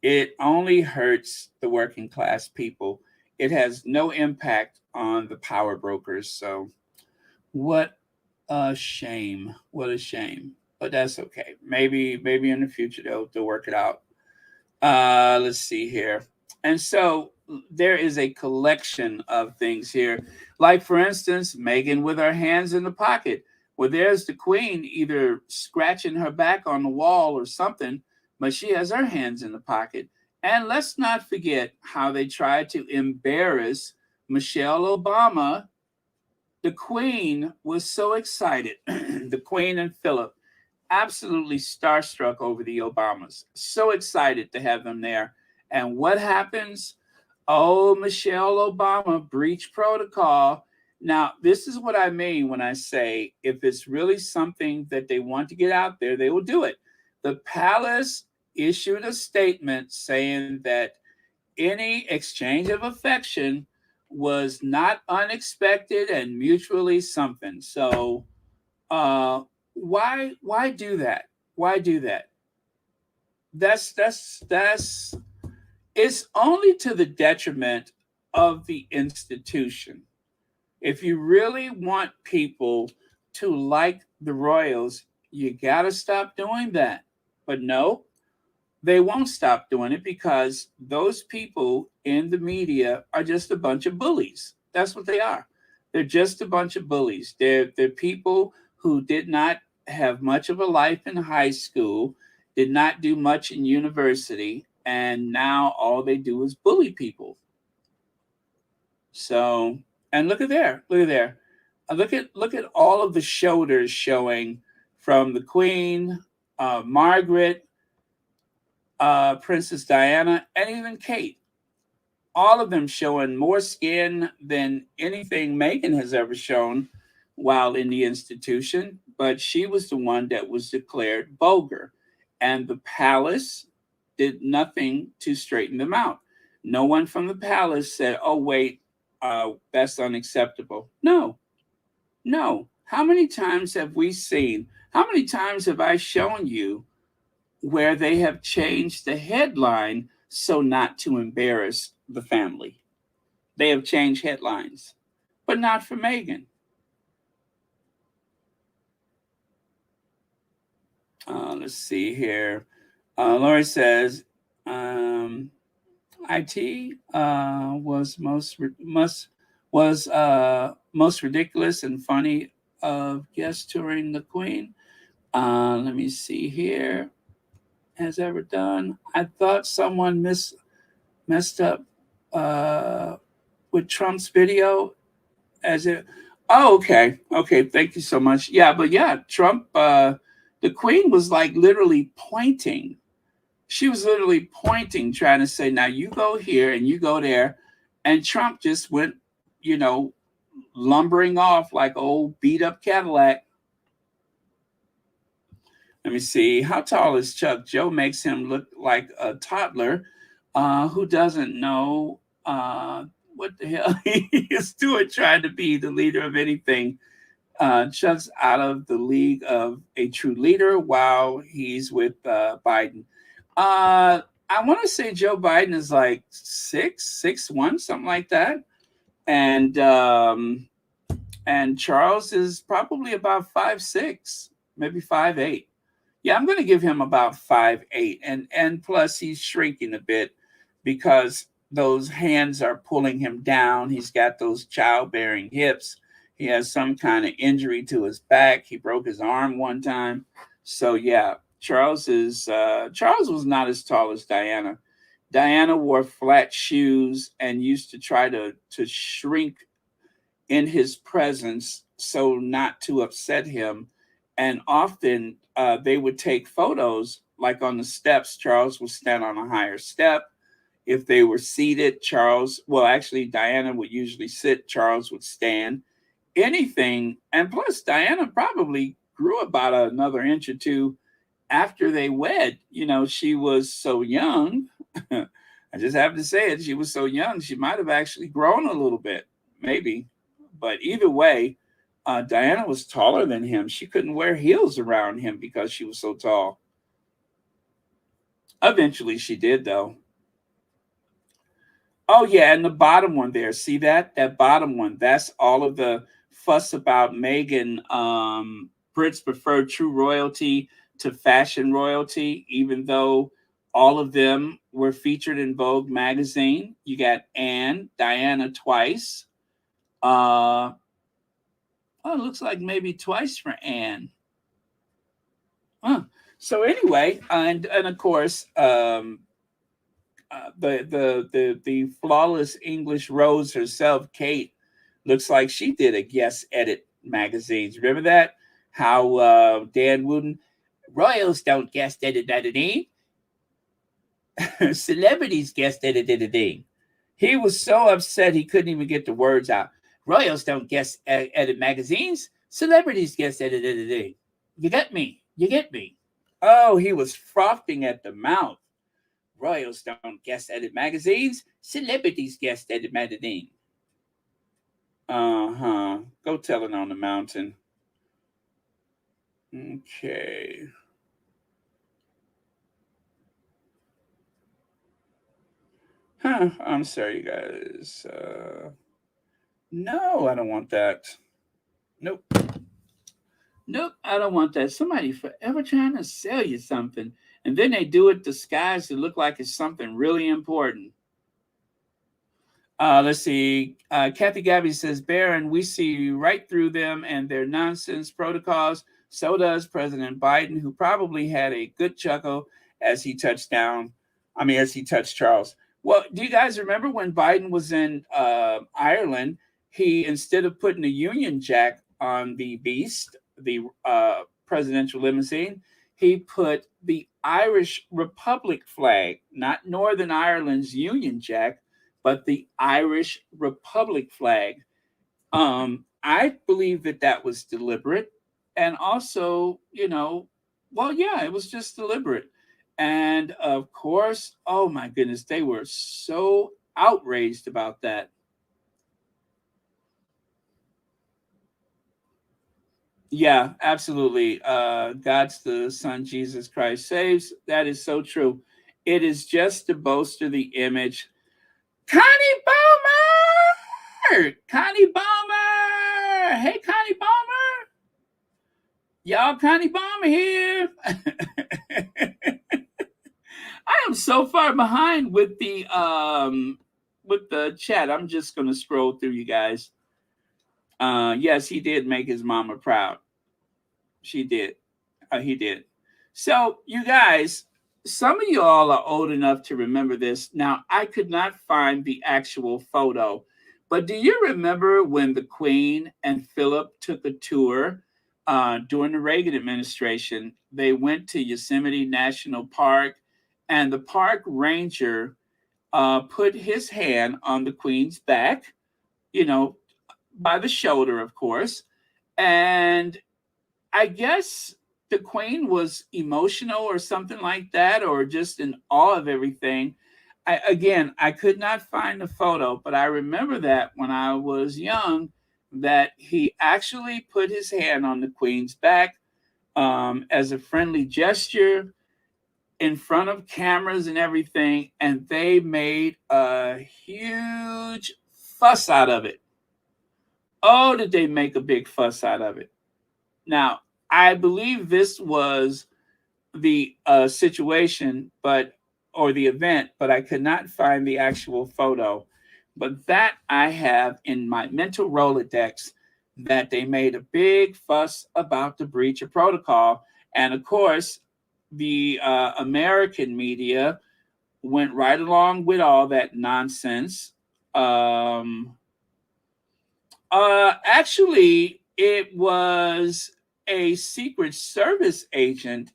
it only hurts the working class people. It has no impact on the power brokers. So what a shame! What a shame! But that's okay. Maybe in the future they'll work it out. Let's see here. And so there is a collection of things here. Like, for instance, Meghan with her hands in the pocket. Well, there's the queen either scratching her back on the wall or something, but she has her hands in the pocket. And let's not forget how they tried to embarrass Michelle Obama. The queen was so excited. The queen and Philip, absolutely starstruck over the Obamas. So excited to have them there. And what happens? Oh, Michelle Obama breached protocol. Now, this is what I mean when I say if it's really something that they want to get out there, they will do it. The palace issued a statement saying that any exchange of affection was not unexpected and mutually something. So, why do that? Why do that? That's it's only to the detriment of the institution. If you really want people to like the royals, you got to stop doing that. But no, they won't stop doing it because those people in the media are just a bunch of bullies. That's what they are. They're just a bunch of bullies. They're people who did not have much of a life in high school, did not do much in university, and now all they do is bully people. So, and look at there, look at there. Look at all of the shoulders showing from the Queen, Margaret, Princess Diana, and even Kate. All of them showing more skin than anything Meghan has ever shown while in the institution. But she was the one that was declared vulgar. And the palace did nothing to straighten them out. No one from the palace said, oh, wait, that's unacceptable. No, no. How many times have we seen, how many times have I shown you where they have changed the headline so not to embarrass the family? they have changed headlines, but not for Meghan. Let's see here. Lori says, "It was most ridiculous and funny of guests touring the Queen." Let me see here. Has ever done? I thought someone messed up with Trump's video as it. Oh, okay, okay. Thank you so much. Yeah, but yeah, Trump. The Queen was like literally pointing. She was literally pointing, trying to say, "Now you go here and you go there," and Trump just went, you know, lumbering off like old beat up Cadillac. Let me see. How tall is Chuck? Joe makes him look like a toddler who doesn't know what the hell he is doing, trying to be the leader of anything. Chuck's out of the league of a true leader while he's with Biden. I want to say Joe Biden is like 6'1", something like that. And Charles is probably about 5'6", maybe 5'8". Yeah, I'm going to give him about 5'8", and plus he's shrinking a bit because those hands are pulling him down. He's got those childbearing hips. He has some kind of injury to his back. He broke his arm one time. So yeah, Charles was not as tall as Diana. Diana wore flat shoes and used to try to shrink in his presence so not to upset him. And often they would take photos, like on the steps. Charles would stand on a higher step. If they were seated, Diana would usually sit, Charles would stand. Anything. And plus, Diana probably grew about another inch or two after they wed. You know, she was so young. I just have to say it. She was so young. She might have actually grown a little bit, maybe. But either way, Diana was taller than him. She couldn't wear heels around him because she was so tall. Eventually she did, though. Oh, yeah, and the bottom one there. See that? That bottom one. That's all of the fuss about Meghan. Brits prefer true royalty to fashion royalty, even though all of them were featured in Vogue magazine. You got Anne, Diana twice. It looks like maybe twice for Anne. Huh. So anyway, and of course, the flawless English Rose herself, Kate, looks like she did a guest edit magazines. Remember that? How Dan Wooden, royals don't guest edit editing. Celebrities guest edit editing. He was so upset he couldn't even get the words out. Royals don't guest edit magazines. Celebrities guest edit editing. You get me. You get me. Oh, he was frothing at the mouth. Royals don't guest edit magazines. Celebrities guest edit magazine. Go tell it on the mountain. Okay. I'm sorry, you guys. No, I don't want that. Nope. Nope, I don't want that. Somebody forever trying to sell you something, and then they do it disguised to look like it's something really important. Let's see. Kathy Gabby says, Baron, we see right through them and their nonsense protocols. So does President Biden, who probably had a good chuckle as he touched Charles. Well, do you guys remember when Biden was in Ireland? He, instead of putting a Union Jack on the beast, the presidential limousine, he put the Irish Republic flag, not Northern Ireland's Union Jack, but the Irish Republic flag. I believe that was deliberate. And also, it was just deliberate. And of course, oh my goodness, they were so outraged about that. Yeah, absolutely. God's the Son, Jesus Christ saves. That is so true. It is just to bolster the image. Connie Bowman! alert! Connie Bomber! Hey, Connie Bomber! Y'all, Connie Bomber here. I am so far behind with the chat. I'm just gonna scroll through you guys. Yes, he did make his mama proud. She did. He did. So, you guys, some of y'all are old enough to remember this. Now, I could not find the actual photo, but do you remember when the Queen and Philip took a tour during the Reagan administration? They went to Yosemite National Park, and the park ranger put his hand on the Queen's back, you know, by the shoulder, of course. And I guess the Queen was emotional or something like that, or just in awe of everything. I could not find the photo, but I remember that when I was young, that he actually put his hand on the Queen's back as a friendly gesture in front of cameras and everything, and they made a huge fuss out of it. Oh, did they make a big fuss out of it? Now, I believe this was the situation, or the event, but I could not find the actual photo. But that I have in my mental Rolodex, that they made a big fuss about the breach of protocol. And of course, the American media went right along with all that nonsense. Actually, it was a Secret Service agent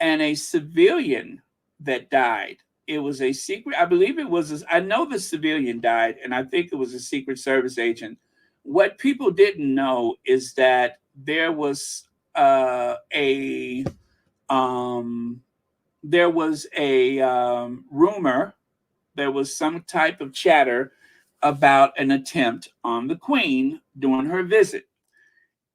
and a civilian that died. It was a secret, I believe it was, I know the civilian died, and I think it was a Secret Service agent. What people didn't know is that there was a rumor, there was some type of chatter about an attempt on the Queen during her visit.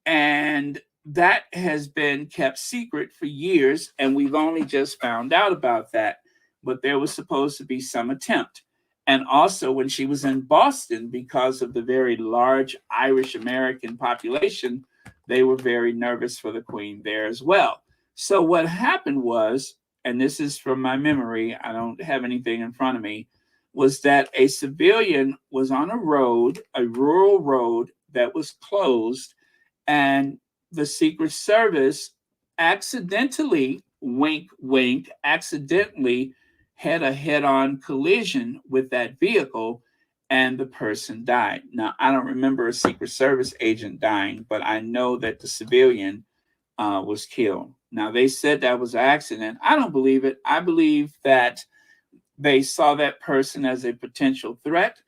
And that has been kept secret for years, and we've only just found out about that. But there was supposed to be some attempt. And also, when she was in Boston, because of the very large Irish American population, they were very nervous for the Queen there as well. So what happened was, and this is from my memory, I don't have anything in front of me, was that a civilian was on a road, a rural road that was closed, and the Secret Service accidentally, wink, wink, accidentally had a head-on collision with that vehicle, and the person died. Now, I don't remember a Secret Service agent dying, but I know that the civilian was killed. Now, they said that was an accident. I don't believe it. I believe that they saw that person as a potential threat.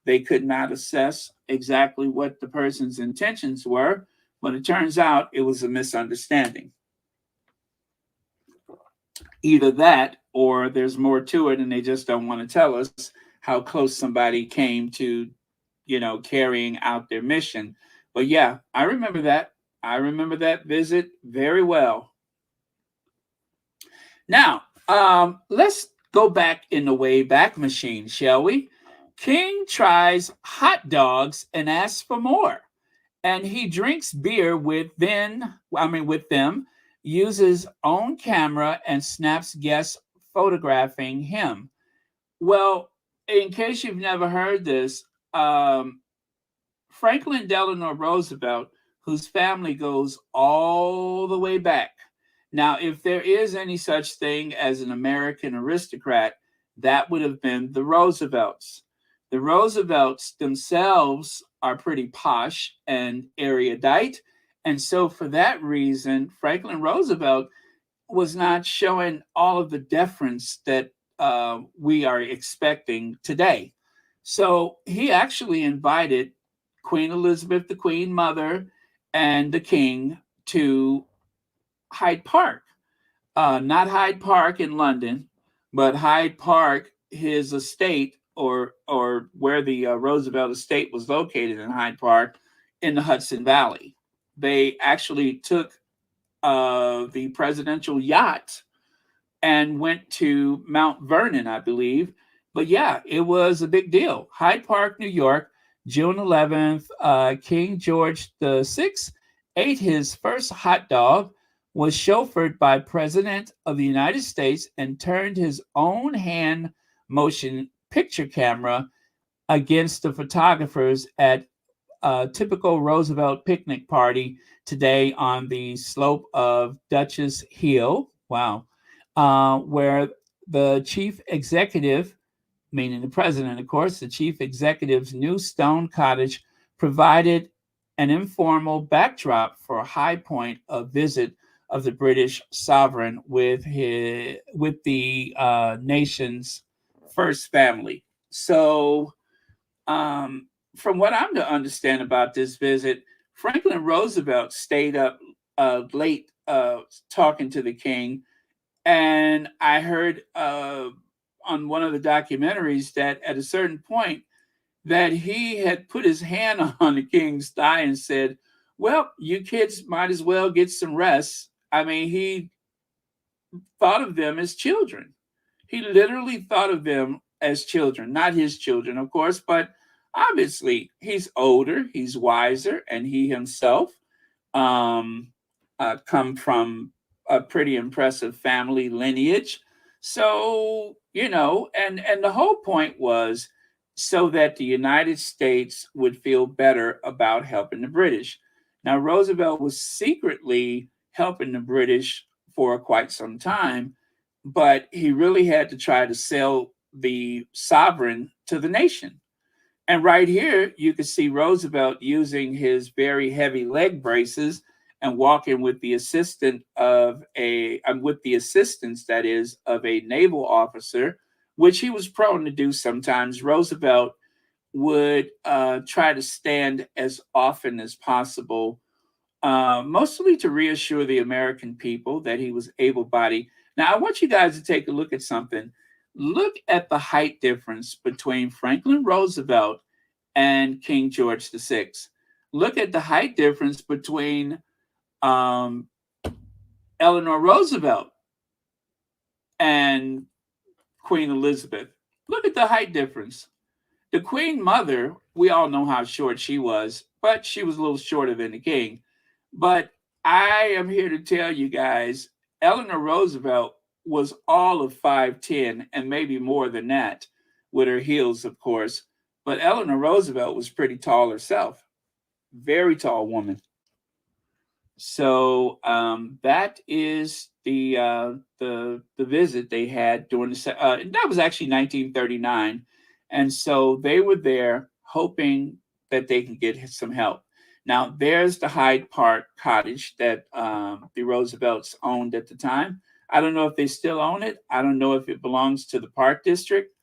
They could not assess exactly what the person's intentions were, but it turns out it was a misunderstanding. Either that, or there's more to it, and they just don't want to tell us how close somebody came to, carrying out their mission. But yeah, I remember that. I remember that visit very well. Now, let's go back in the Wayback Machine, shall we? King tries hot dogs and asks for more. And he drinks beer with them, uses own camera and snaps guests photographing him. Well, in case you've never heard this, Franklin Delano Roosevelt, whose family goes all the way back. Now, if there is any such thing as an American aristocrat, that would have been the Roosevelts. The Roosevelts themselves are pretty posh and erudite. And so for that reason, Franklin Roosevelt was not showing all of the deference that we are expecting today. So he actually invited Queen Elizabeth, the Queen Mother, and the King to Hyde Park. Not Hyde Park in London, but Hyde Park, his estate, or where the Roosevelt estate was located in Hyde Park in the Hudson Valley. They actually took the presidential yacht and went to Mount Vernon, I believe. But yeah, it was a big deal. Hyde Park, New York. June 11th, King George VI ate his first hot dog, was chauffeured by President of the United States, and turned his own hand motion picture camera against the photographers at a typical Roosevelt picnic party today on the slope of Duchess Hill. Wow. Where the chief executive, meaning the president, of course, the chief executive's new stone cottage provided an informal backdrop for a high point of visit of the British sovereign with the nation's first family. So, from what I'm to understand about this visit, Franklin Roosevelt stayed up late talking to the king, and I heard on one of the documentaries that at a certain point that he had put his hand on the king's thigh and said, "Well, you kids might as well get some rest." I mean, he thought of them as children. He literally thought of them as children, not his children, of course, but obviously he's older, he's wiser, and he himself um, come from a pretty impressive family lineage. So, and the whole point was so that the United States would feel better about helping the British. Now, Roosevelt was secretly helping the British for quite some time, but he really had to try to sell the sovereign to the nation. And right here, you can see Roosevelt using his very heavy leg braces and walking with the with the assistance, that is, of a naval officer, which he was prone to do sometimes. Roosevelt would try to stand as often as possible, mostly to reassure the American people that he was able-bodied. Now, I want you guys to take a look at something. Look at the height difference between Franklin Roosevelt and King George VI. Look at the height difference between um, Eleanor Roosevelt and Queen Elizabeth. Look at the height difference. The Queen Mother, we all know how short she was, but she was a little shorter than the King. But I am here to tell you guys, Eleanor Roosevelt was all of 5'10" and maybe more than that, with her heels, of course. But Eleanor Roosevelt was pretty tall herself, very tall woman. So that is the visit they had during that was actually 1939, and so they were there hoping that they can get some help. Now there's the Hyde Park cottage that the Roosevelts owned at the time. I don't know if they still own it. I don't know if it belongs to the Park District,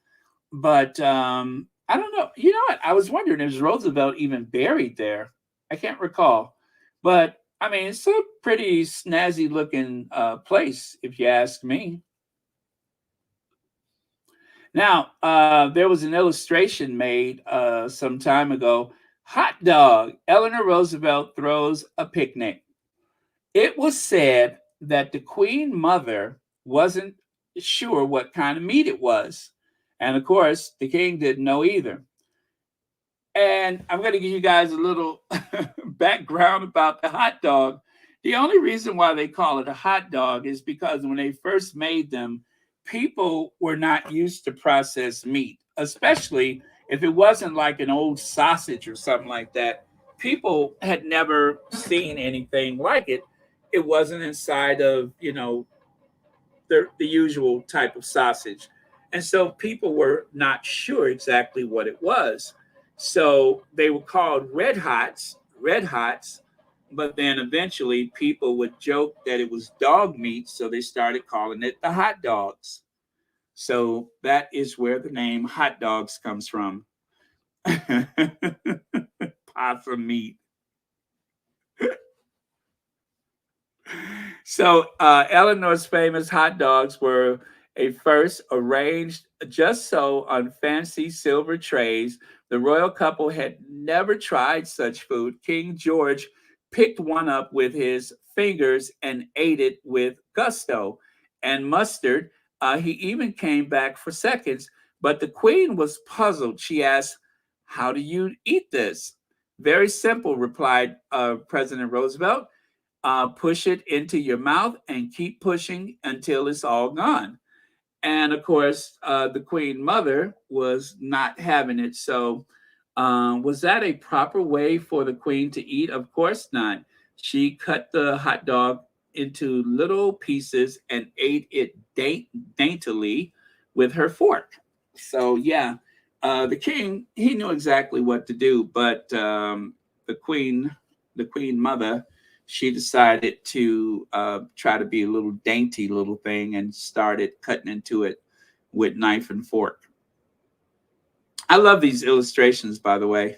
but I don't know. You know what? I was wondering, is Roosevelt even buried there? I can't recall. But I mean, it's a pretty snazzy looking place, if you ask me. Now, there was an illustration made some time ago. Hot dog. Eleanor Roosevelt throws a picnic. It was said that the Queen Mother wasn't sure what kind of meat it was. And of course, the king didn't know either. And I'm going to give you guys a little background about the hot dog. The only reason why they call it a hot dog is because when they first made them, people were not used to processed meat, especially if it wasn't like an old sausage or something like that. People had never seen anything like it. It wasn't inside of, the usual type of sausage. And so people were not sure exactly what it was. So they were called red hots, but then eventually people would joke that it was dog meat, so they started calling it the hot dogs. So that is where the name hot dogs comes from. Possum meat. So Eleanor's famous hot dogs were first arranged just so on fancy silver trays. The royal couple had never tried such food. King George picked one up with his fingers and ate it with gusto and mustard. He even came back for seconds, but the queen was puzzled. She asked, How do you eat this? Very simple, replied President Roosevelt. Push it into your mouth and keep pushing until it's all gone. And of course, the Queen Mother was not having it. So, was that a proper way for the Queen to eat? Of course not. She cut the hot dog into little pieces and ate it daintily with her fork. So, yeah, the King, he knew exactly what to do, but the Queen, the Queen Mother, she decided to try to be a little dainty little thing and started cutting into it with knife and fork. I love these illustrations, by the way.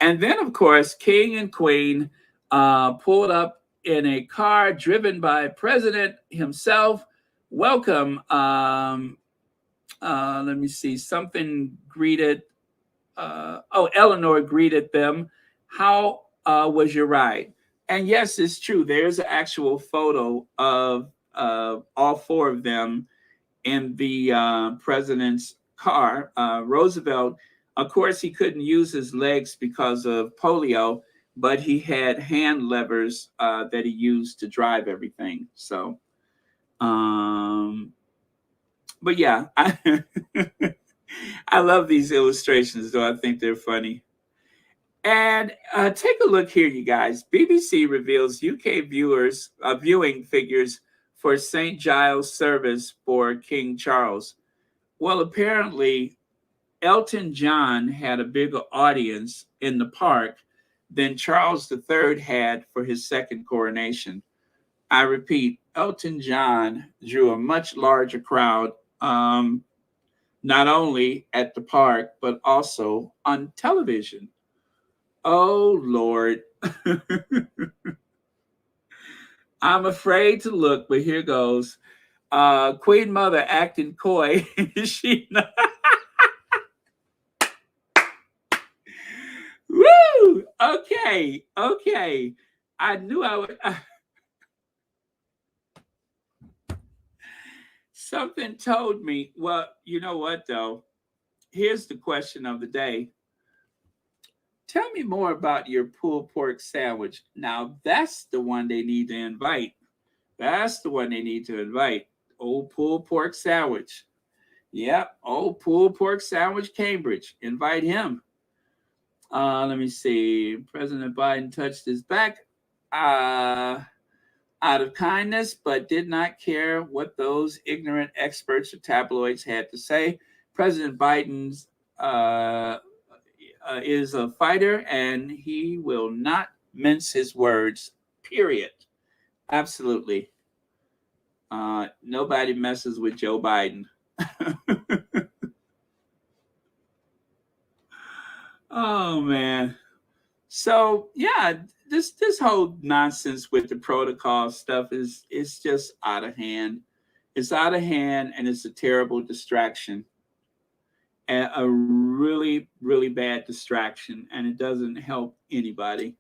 And then, of course, King and Queen pulled up in a car driven by President himself. Welcome. Let me see. Something greeted. Eleanor greeted them. How was your ride? And yes, it's true. There's an actual photo of all four of them in the president's car. Roosevelt, of course, he couldn't use his legs because of polio, but he had hand levers that he used to drive everything. So, but yeah, I love these illustrations, though. I think they're funny. And take a look here, you guys. BBC reveals UK viewers viewing figures for St. Giles service for King Charles. Well, apparently, Elton John had a bigger audience in the park than Charles III had for his second coronation. I repeat, Elton John drew a much larger crowd, not only at the park, but also on television. Oh, Lord. I'm afraid to look, but here goes. Queen Mother acting coy. she Woo! Okay, okay. I knew I would. Something told me. Well, you know what, though? Here's the question of the day. Tell me more about your pulled pork sandwich. Now, that's the one they need to invite. That's the one they need to invite. Old pulled pork sandwich. Yep, old pulled pork sandwich Cambridge. Invite him. Let me see. President Biden touched his back out of kindness, but did not care what those ignorant experts or tabloids had to say. President Biden's is a fighter, and he will not mince his words. Period. Absolutely. Nobody messes with Joe Biden. Oh man. So yeah, this whole nonsense with the protocol stuff is just out of hand. It's out of hand, and it's a terrible distraction, and a really really bad distraction, and it doesn't help anybody.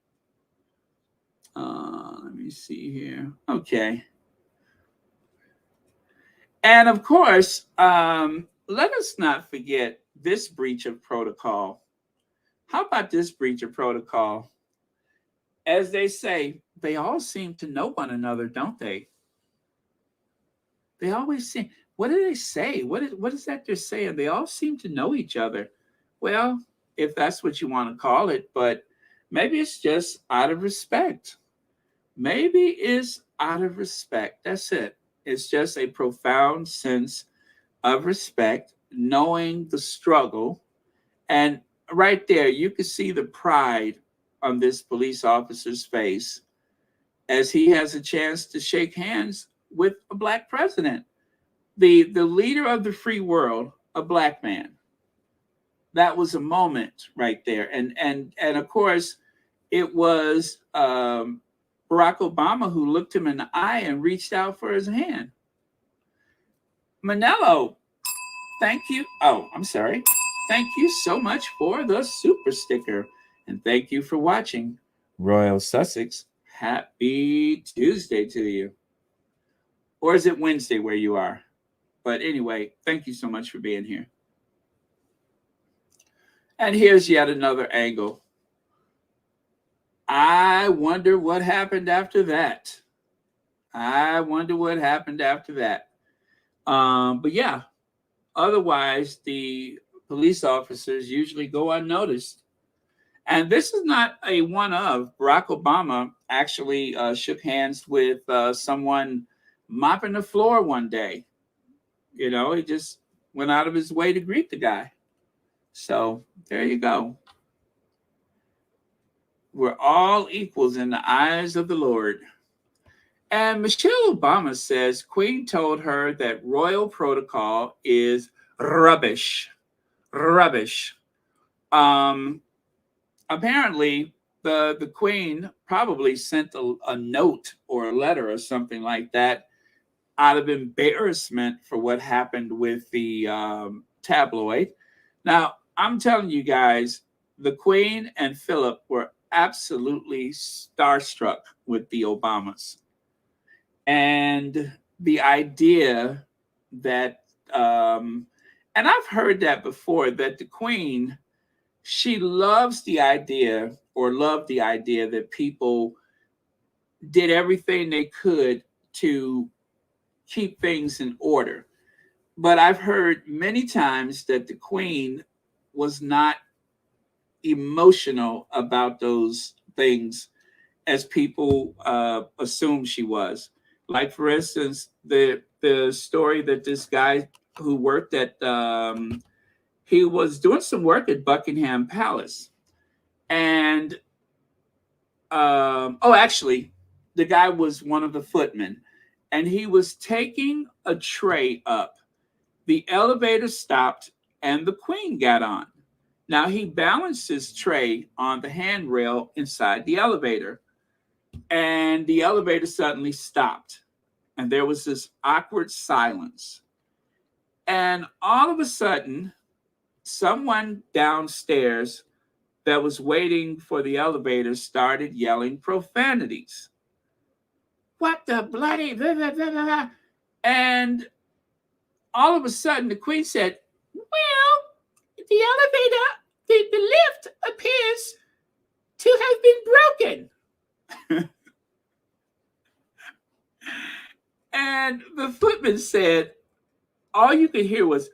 Let me see here. Okay. And of course, let us not forget this breach of protocol. How about this breach of protocol? As they say, they all seem to know one another, don't they? They always seem. What do they say? What is that they're saying? They all seem to know each other. Well, if that's what you want to call it, but maybe it's just out of respect. Maybe it's out of respect. That's it. It's just a profound sense of respect, knowing the struggle. And right there, you can see the pride on this police officer's face as he has a chance to shake hands with a black president, the leader of the free world, a black man. That was a moment right there. And of course, it was Barack Obama who looked him in the eye and reached out for his hand. Manello, thank you. Oh, I'm sorry. Thank you so much for the super sticker. And thank you for watching Royal Sussex. Happy Tuesday to you. Or is it Wednesday where you are? But anyway, thank you so much for being here. And here's yet another angle. I wonder what happened after that. I wonder what happened after that. But yeah, otherwise, the police officers usually go unnoticed. And this is not a one of. Barack Obama actually shook hands with someone mopping the floor one day. You know, he just went out of his way to greet the guy. So there you go. We're all equals in the eyes of the Lord. And Michelle Obama says Queen told her that royal protocol is rubbish. Rubbish. Um, Apparently, the Queen probably sent a note or a letter or something like that out of embarrassment for what happened with the tabloid. Now, I'm telling you guys, the Queen and Philip were absolutely starstruck with the Obamas. And the idea that, and I've heard that before, that the Queen, she loves the idea or loved the idea that people did everything they could to keep things in order. But I've heard many times that the Queen was not emotional about those things as people assume she was. Like, for instance, the story that this guy who worked at he was doing some work at Buckingham Palace, and actually, the guy was one of the footmen, and he was taking a tray up. The elevator stopped, and the Queen got on. Now he balanced his tray on the handrail inside the elevator, and the elevator suddenly stopped, and there was this awkward silence. And all of a sudden, someone downstairs that was waiting for the elevator started yelling profanities. What the bloody blah, blah, blah, blah. And all of a sudden, the Queen said, well, the elevator, the lift appears to have been broken. And the footman said, all you could hear was,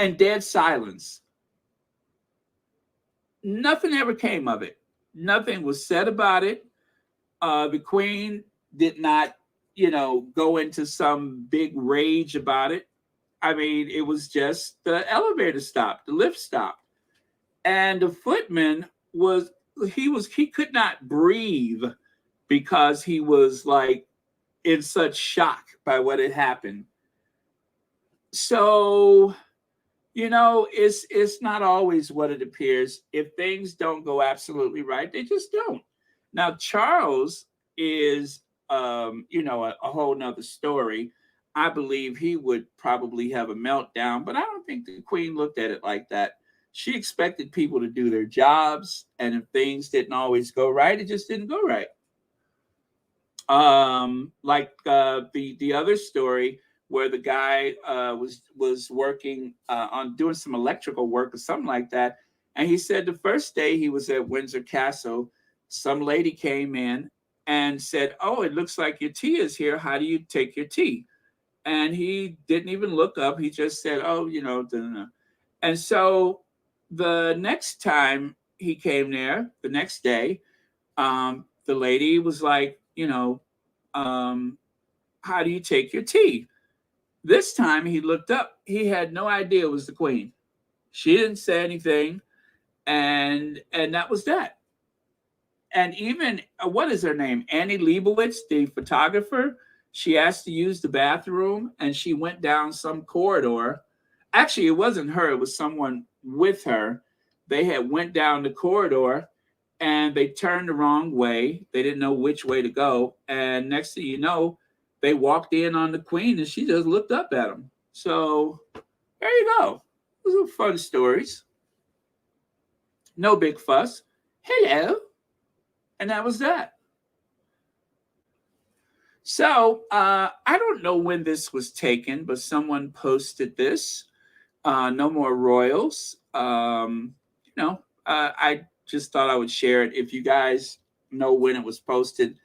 and dead silence. Nothing ever came of it. Nothing was said about it. The Queen did not, go into some big rage about it. I mean, it was just the elevator stopped, the lift stopped. And the footman he could not breathe because he was like in such shock by what had happened. So, it's not always what it appears. If things don't go absolutely right, they just don't. Now, Charles is, a whole nother story. I believe he would probably have a meltdown, but I don't think the Queen looked at it like that. She expected people to do their jobs, and if things didn't always go right, it just didn't go right. Like the other story where the guy was working on doing some electrical work or something like that, and he said the first day he was at Windsor Castle, some lady came in and said, "Oh, it looks like your tea is here. How do you take your tea?" And he didn't even look up. He just said, "Oh, da, da, da." And so the next time he came there, the next day, the lady was like, how do you take your tea? This time he looked up. He had no idea it was the Queen. She didn't say anything, and that was that. And even what is her name? Annie Leibovitz, the photographer. She asked to use the bathroom, and she went down some corridor. Actually, it wasn't her; it was someone with her. They had went down the corridor, and they turned the wrong way. They didn't know which way to go, and next thing you know, they walked in on the Queen, and she just looked up at them. So there you go. Those are fun stories. No big fuss. Hello. And that was that. So I don't know when this was taken, but someone posted this. No more royals. I just thought I would share it. If you guys know when it was posted,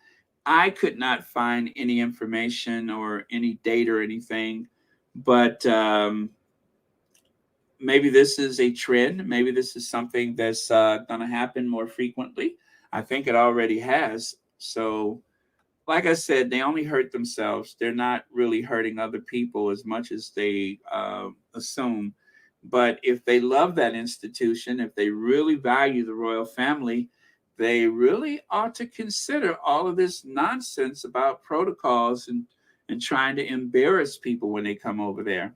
I could not find any information or any date or anything, but maybe this is a trend. Maybe this is something that's going to happen more frequently. I think it already has. So, like I said, they only hurt themselves. They're not really hurting other people as much as they assume. But if they love that institution, if they really value the royal family, they really ought to consider all of this nonsense about protocols and trying to embarrass people when they come over there.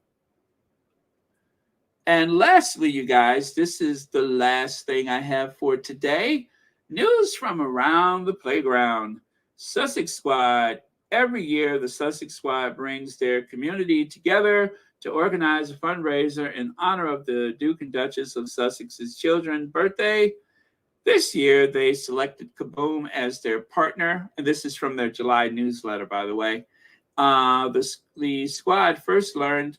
And lastly, you guys, this is the last thing I have for today. News from around the playground. Sussex Squad. Every year, the Sussex Squad brings their community together to organize a fundraiser in honor of the Duke and Duchess of Sussex's children's birthday. This year, they selected Kaboom as their partner. And this is from their July newsletter, by the way. The squad first learned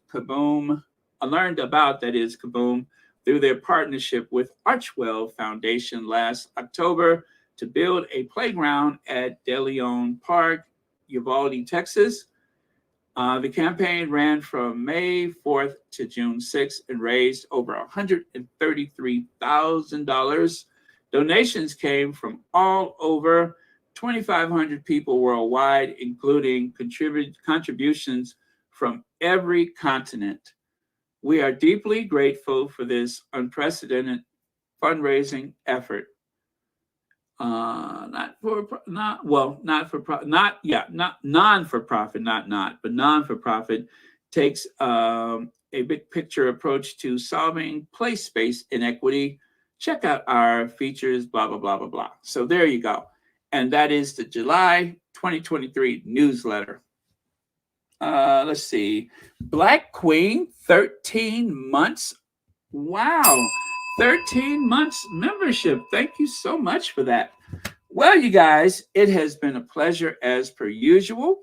about Kaboom through their partnership with Archwell Foundation last October to build a playground at De Leon Park, Uvalde, Texas. The campaign ran from May 4th to June 6th and raised over $133,000. Donations came from all over 2,500 people worldwide, including contributions from every continent. We are deeply grateful for this unprecedented fundraising effort. Not for not well not for not yeah not non for profit but non for profit takes a big picture approach to solving place space inequity. Check out our features, blah blah blah blah blah. So there you go, and that is the July 2023 newsletter. Let's see, Black Queen, 13 months. Wow. 13 months membership. Thank you so much for that. Well, you guys, it has been a pleasure as per usual.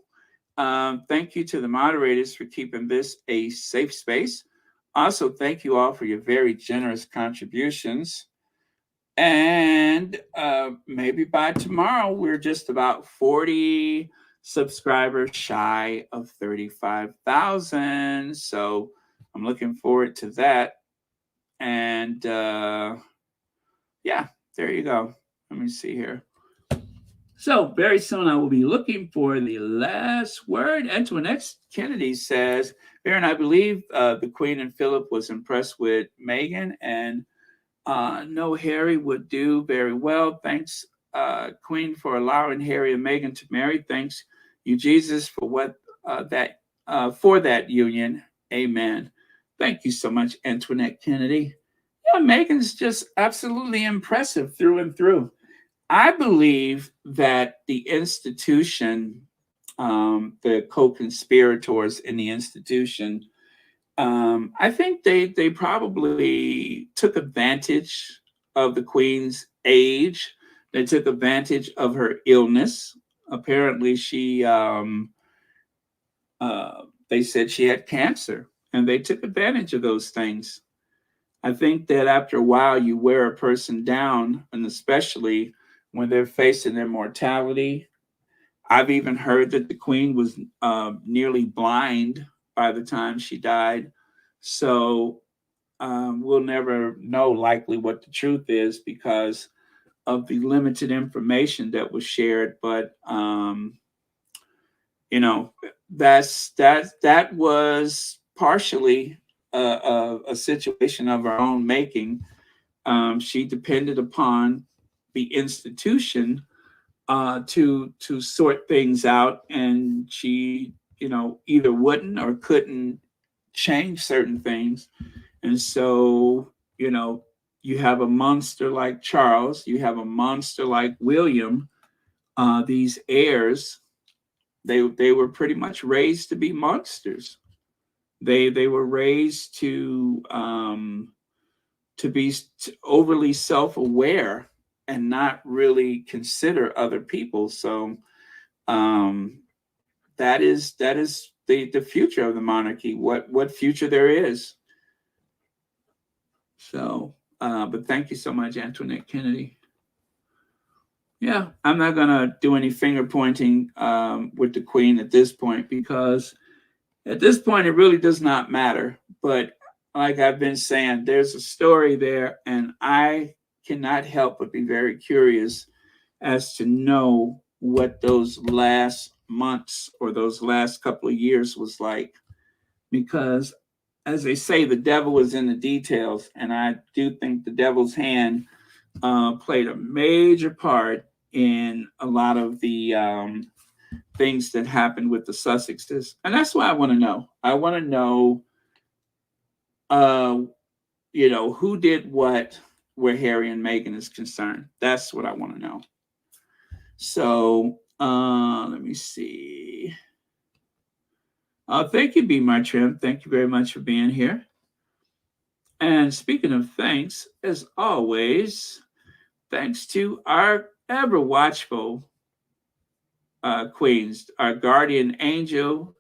Thank you to the moderators for keeping this a safe space. Also, thank you all for your very generous contributions. And maybe by tomorrow, we're just about 40 subscribers shy of 35,000. So I'm looking forward to that. And yeah, there you go. Let me see here. So very soon I will be looking for the last word. Antoinette Kennedy says, Baron, I believe the Queen and Philip was impressed with Meghan and no, Harry would do very well. Thanks, Queen, for allowing Harry and Meghan to marry. Thanks you, Jesus, for that union. Amen. Thank you so much, Antoinette Kennedy. Yeah, Meghan's just absolutely impressive through and through. I believe that the institution, the co-conspirators in the institution, I think they probably took advantage of the Queen's age. They took advantage of her illness. Apparently, they said she had cancer, and they took advantage of those things. I think that after a while, you wear a person down, and especially when they're facing their mortality. I've even heard that the Queen was nearly blind by the time she died. So we'll never know likely what the truth is because of the limited information that was shared. But that was partially a situation of her own making. She depended upon the institution to sort things out, and she either wouldn't or couldn't change certain things. And so you have a monster like Charles, you have a monster like William. These heirs, they were pretty much raised to be monsters. They were raised to be overly self-aware and not really consider other people. So that is the future of the monarchy. What future there is. So, but thank you so much, Antoinette Kennedy. Yeah, I'm not going to do any finger pointing with the Queen at this point, because at this point, it really does not matter. But like I've been saying, there's a story there, and I cannot help but be very curious as to know what those last months or those last couple of years was like. Because, as they say, the devil is in the details, and I do think the devil's hand played a major part in a lot of the things that happened with the Sussexes. And that's what I want to know. I want to know, who did what where Harry and Meghan is concerned. That's what I want to know. So let me see. Thank you, Be My Trim. Thank you very much for being here. And speaking of thanks, as always, thanks to our ever watchful queens, our guardian angel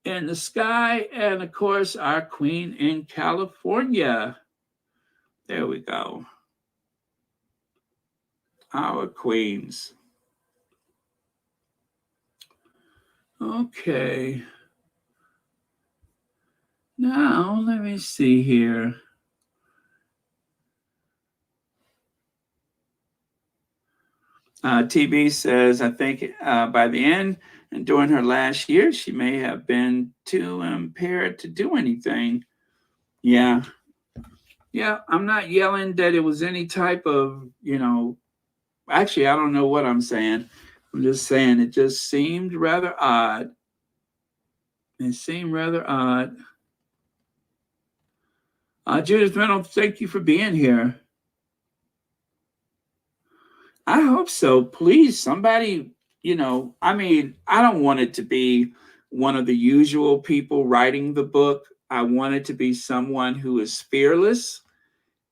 in the sky, and of course, our queen in California. There we go. Our queens. Okay. Now, let me see here. TB says, I think by the end and during her last year, she may have been too impaired to do anything. Yeah. Yeah, I'm not yelling that it was any type of, actually, I don't know what I'm saying. I'm just saying it just seemed rather odd. It seemed rather odd. Judith Reynolds, thank you for being here. I hope so. Please, somebody, I don't want it to be one of the usual people writing the book. I want it to be someone who is fearless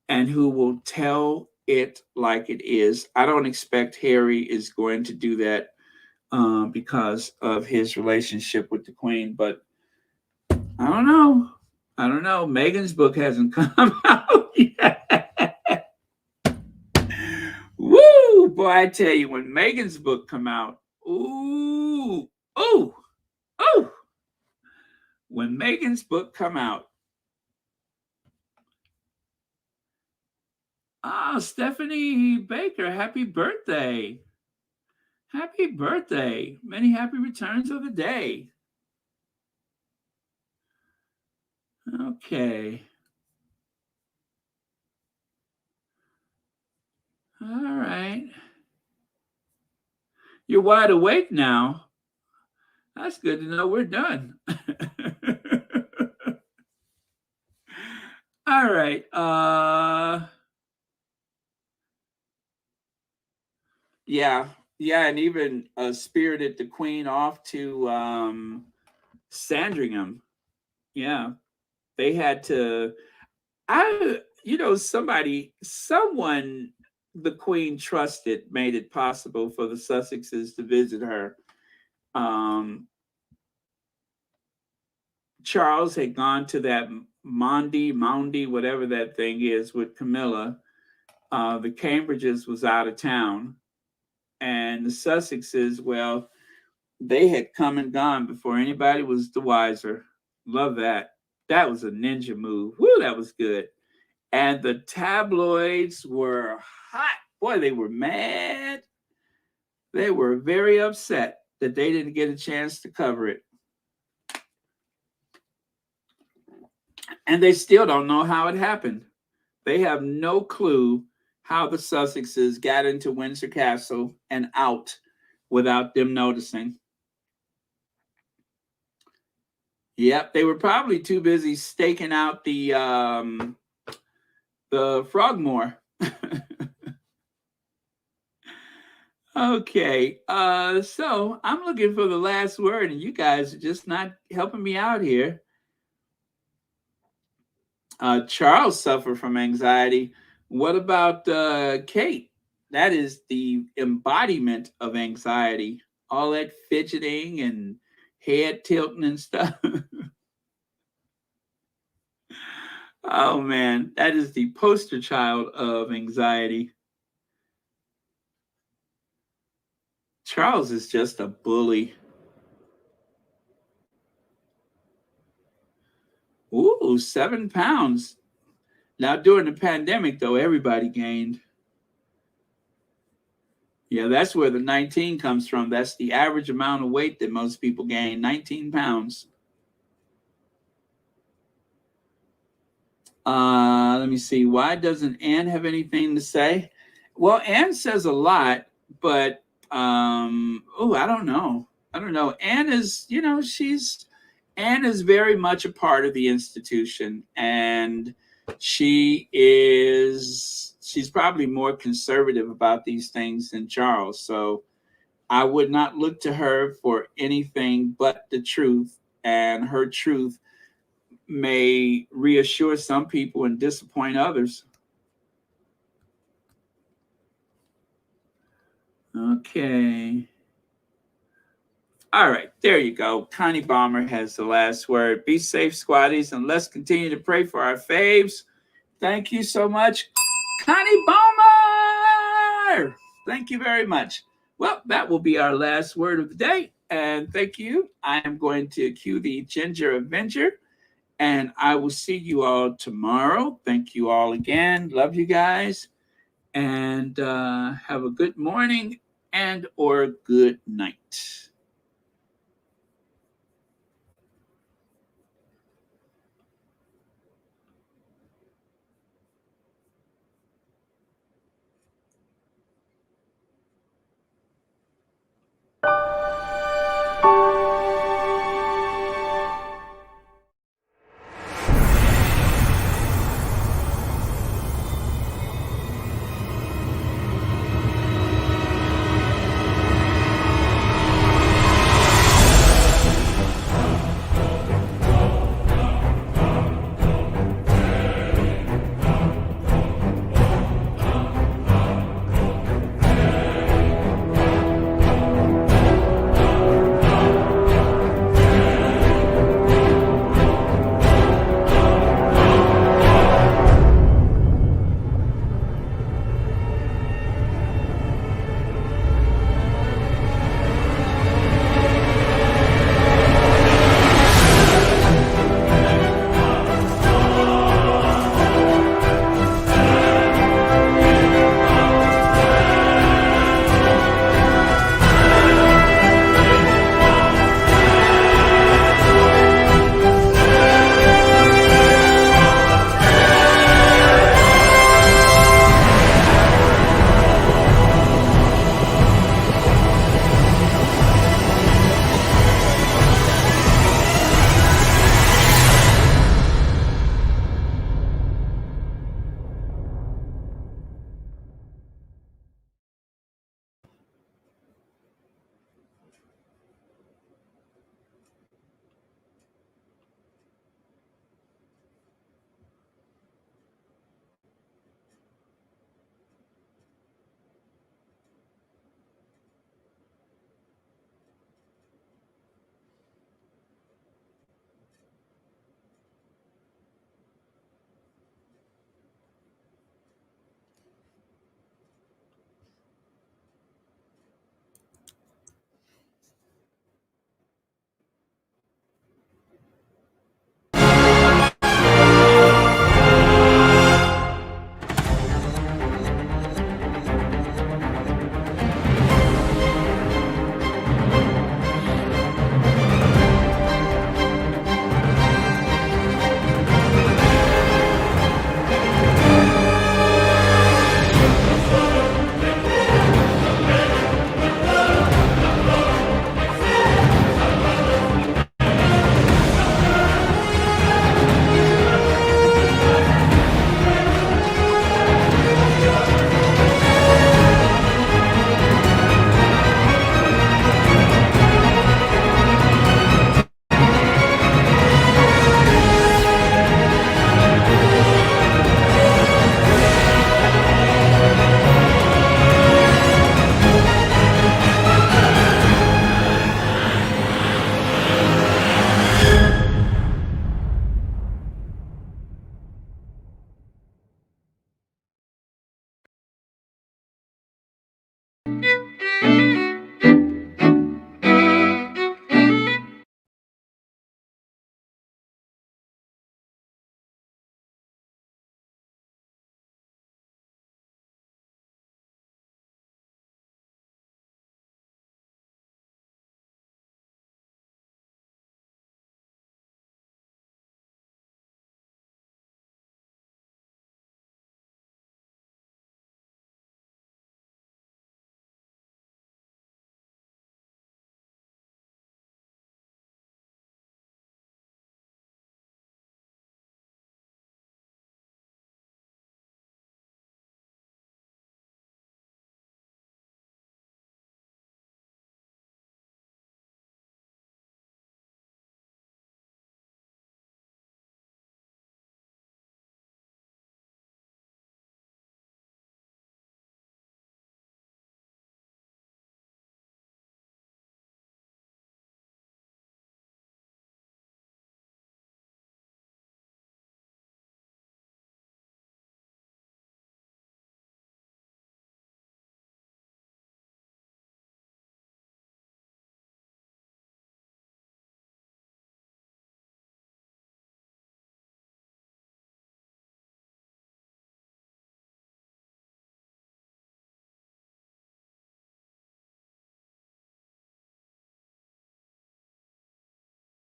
and who will tell it like it is. I don't expect Harry is going to do that because of his relationship with the Queen, but I don't know. Meghan's book hasn't come out yet. Woo! Boy, I tell you, when Meghan's book come out, ooh, oh. When Meghan's book come out. Stephanie Baker, happy birthday. Happy birthday. Many happy returns of the day. Okay. All right. You're wide awake now. That's good to know we're done. All right. Yeah. And even spirited the Queen off to Sandringham. Yeah. They had to, someone the Queen trusted made it possible for the Sussexes to visit her. Charles had gone to that Moundy, whatever that thing is, with Camilla. The Cambridges was out of town. And the Sussexes, well, they had come and gone before anybody was the wiser. Love that. That was a ninja move. Woo, that was good. And the tabloids were hot. Boy, they were mad. They were very upset that they didn't get a chance to cover it. And they still don't know how it happened. They have no clue how the Sussexes got into Windsor Castle and out without them noticing. Yep, they were probably too busy staking out the Frogmore. Okay, so I'm looking for the last word, and you guys are just not helping me out here. Charles suffered from anxiety. What about Kate? That is the embodiment of anxiety. All that fidgeting and head tilting and stuff. Oh man, that is the poster child of anxiety. Charles is just a bully. Ooh, 7 pounds. Now, during the pandemic, though, everybody gained. Yeah, that's where the 19 comes from. That's the average amount of weight that most people gain, 19 pounds. Let me see. Why doesn't Anne have anything to say? Well, Anne says a lot, but I don't know. Anne is, Anne is very much a part of the institution, and she's probably more conservative about these things than Charles. So I would not look to her for anything but the truth, and her truth may reassure some people and disappoint others. Okay. All right, there you go. Connie Bomber has the last word. Be safe, squaddies, and let's continue to pray for our faves. Thank you so much, Connie Bomber. Thank you very much. Well, that will be our last word of the day. And thank you. I am going to cue the Ginger Avenger, and I will see you all tomorrow. Thank you all again. Love you guys. And have a good morning and or good night.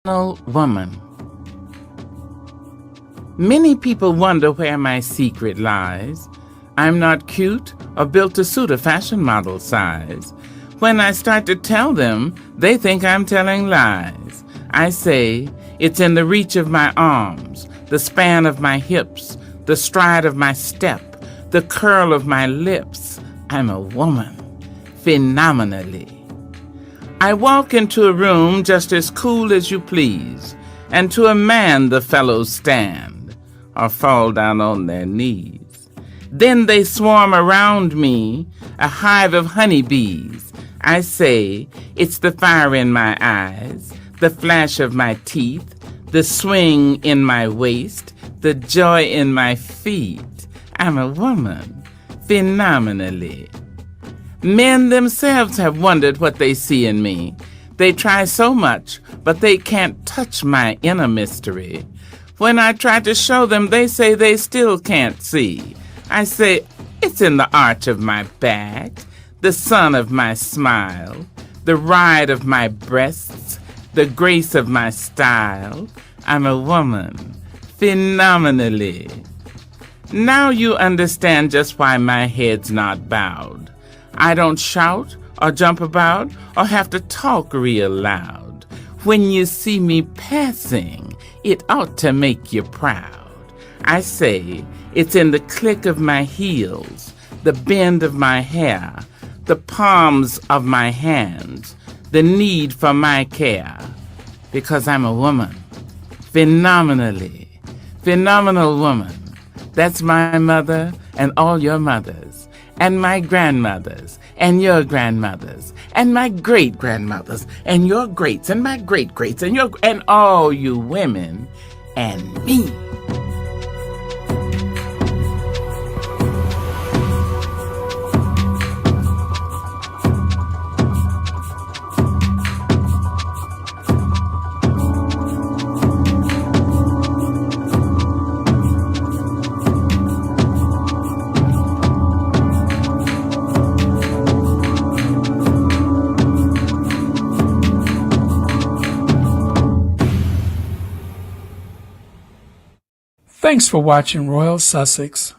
Woman. Many people wonder where my secret lies. I'm not cute or built to suit a fashion model size. When I start to tell them, they think I'm telling lies. I say, it's in the reach of my arms, the span of my hips, the stride of my step, the curl of my lips. I'm a woman, phenomenally. I walk into a room just as cool as you please, and to a man the fellows stand, or fall down on their knees. Then they swarm around me, a hive of honeybees. I say, it's the fire in my eyes, the flash of my teeth, the swing in my waist, the joy in my feet. I'm a woman, phenomenally. Men themselves have wondered what they see in me. They try so much, but they can't touch my inner mystery. When I try to show them, they say they still can't see. I say, it's in the arch of my back, the sun of my smile, the ride of my breasts, the grace of my style. I'm a woman, phenomenally. Now you understand just why my head's not bowed. I don't shout or jump about or have to talk real loud. When you see me passing, it ought to make you proud. I say it's in the click of my heels, the bend of my hair, the palms of my hands, the need for my care. Because I'm a woman, phenomenally, phenomenal woman. That's my mother and all your mothers, and my grandmothers, and your grandmothers, and my great-grandmothers, and your greats, and my great-greats, and all you women, and me. Thanks for watching Royal Sussex.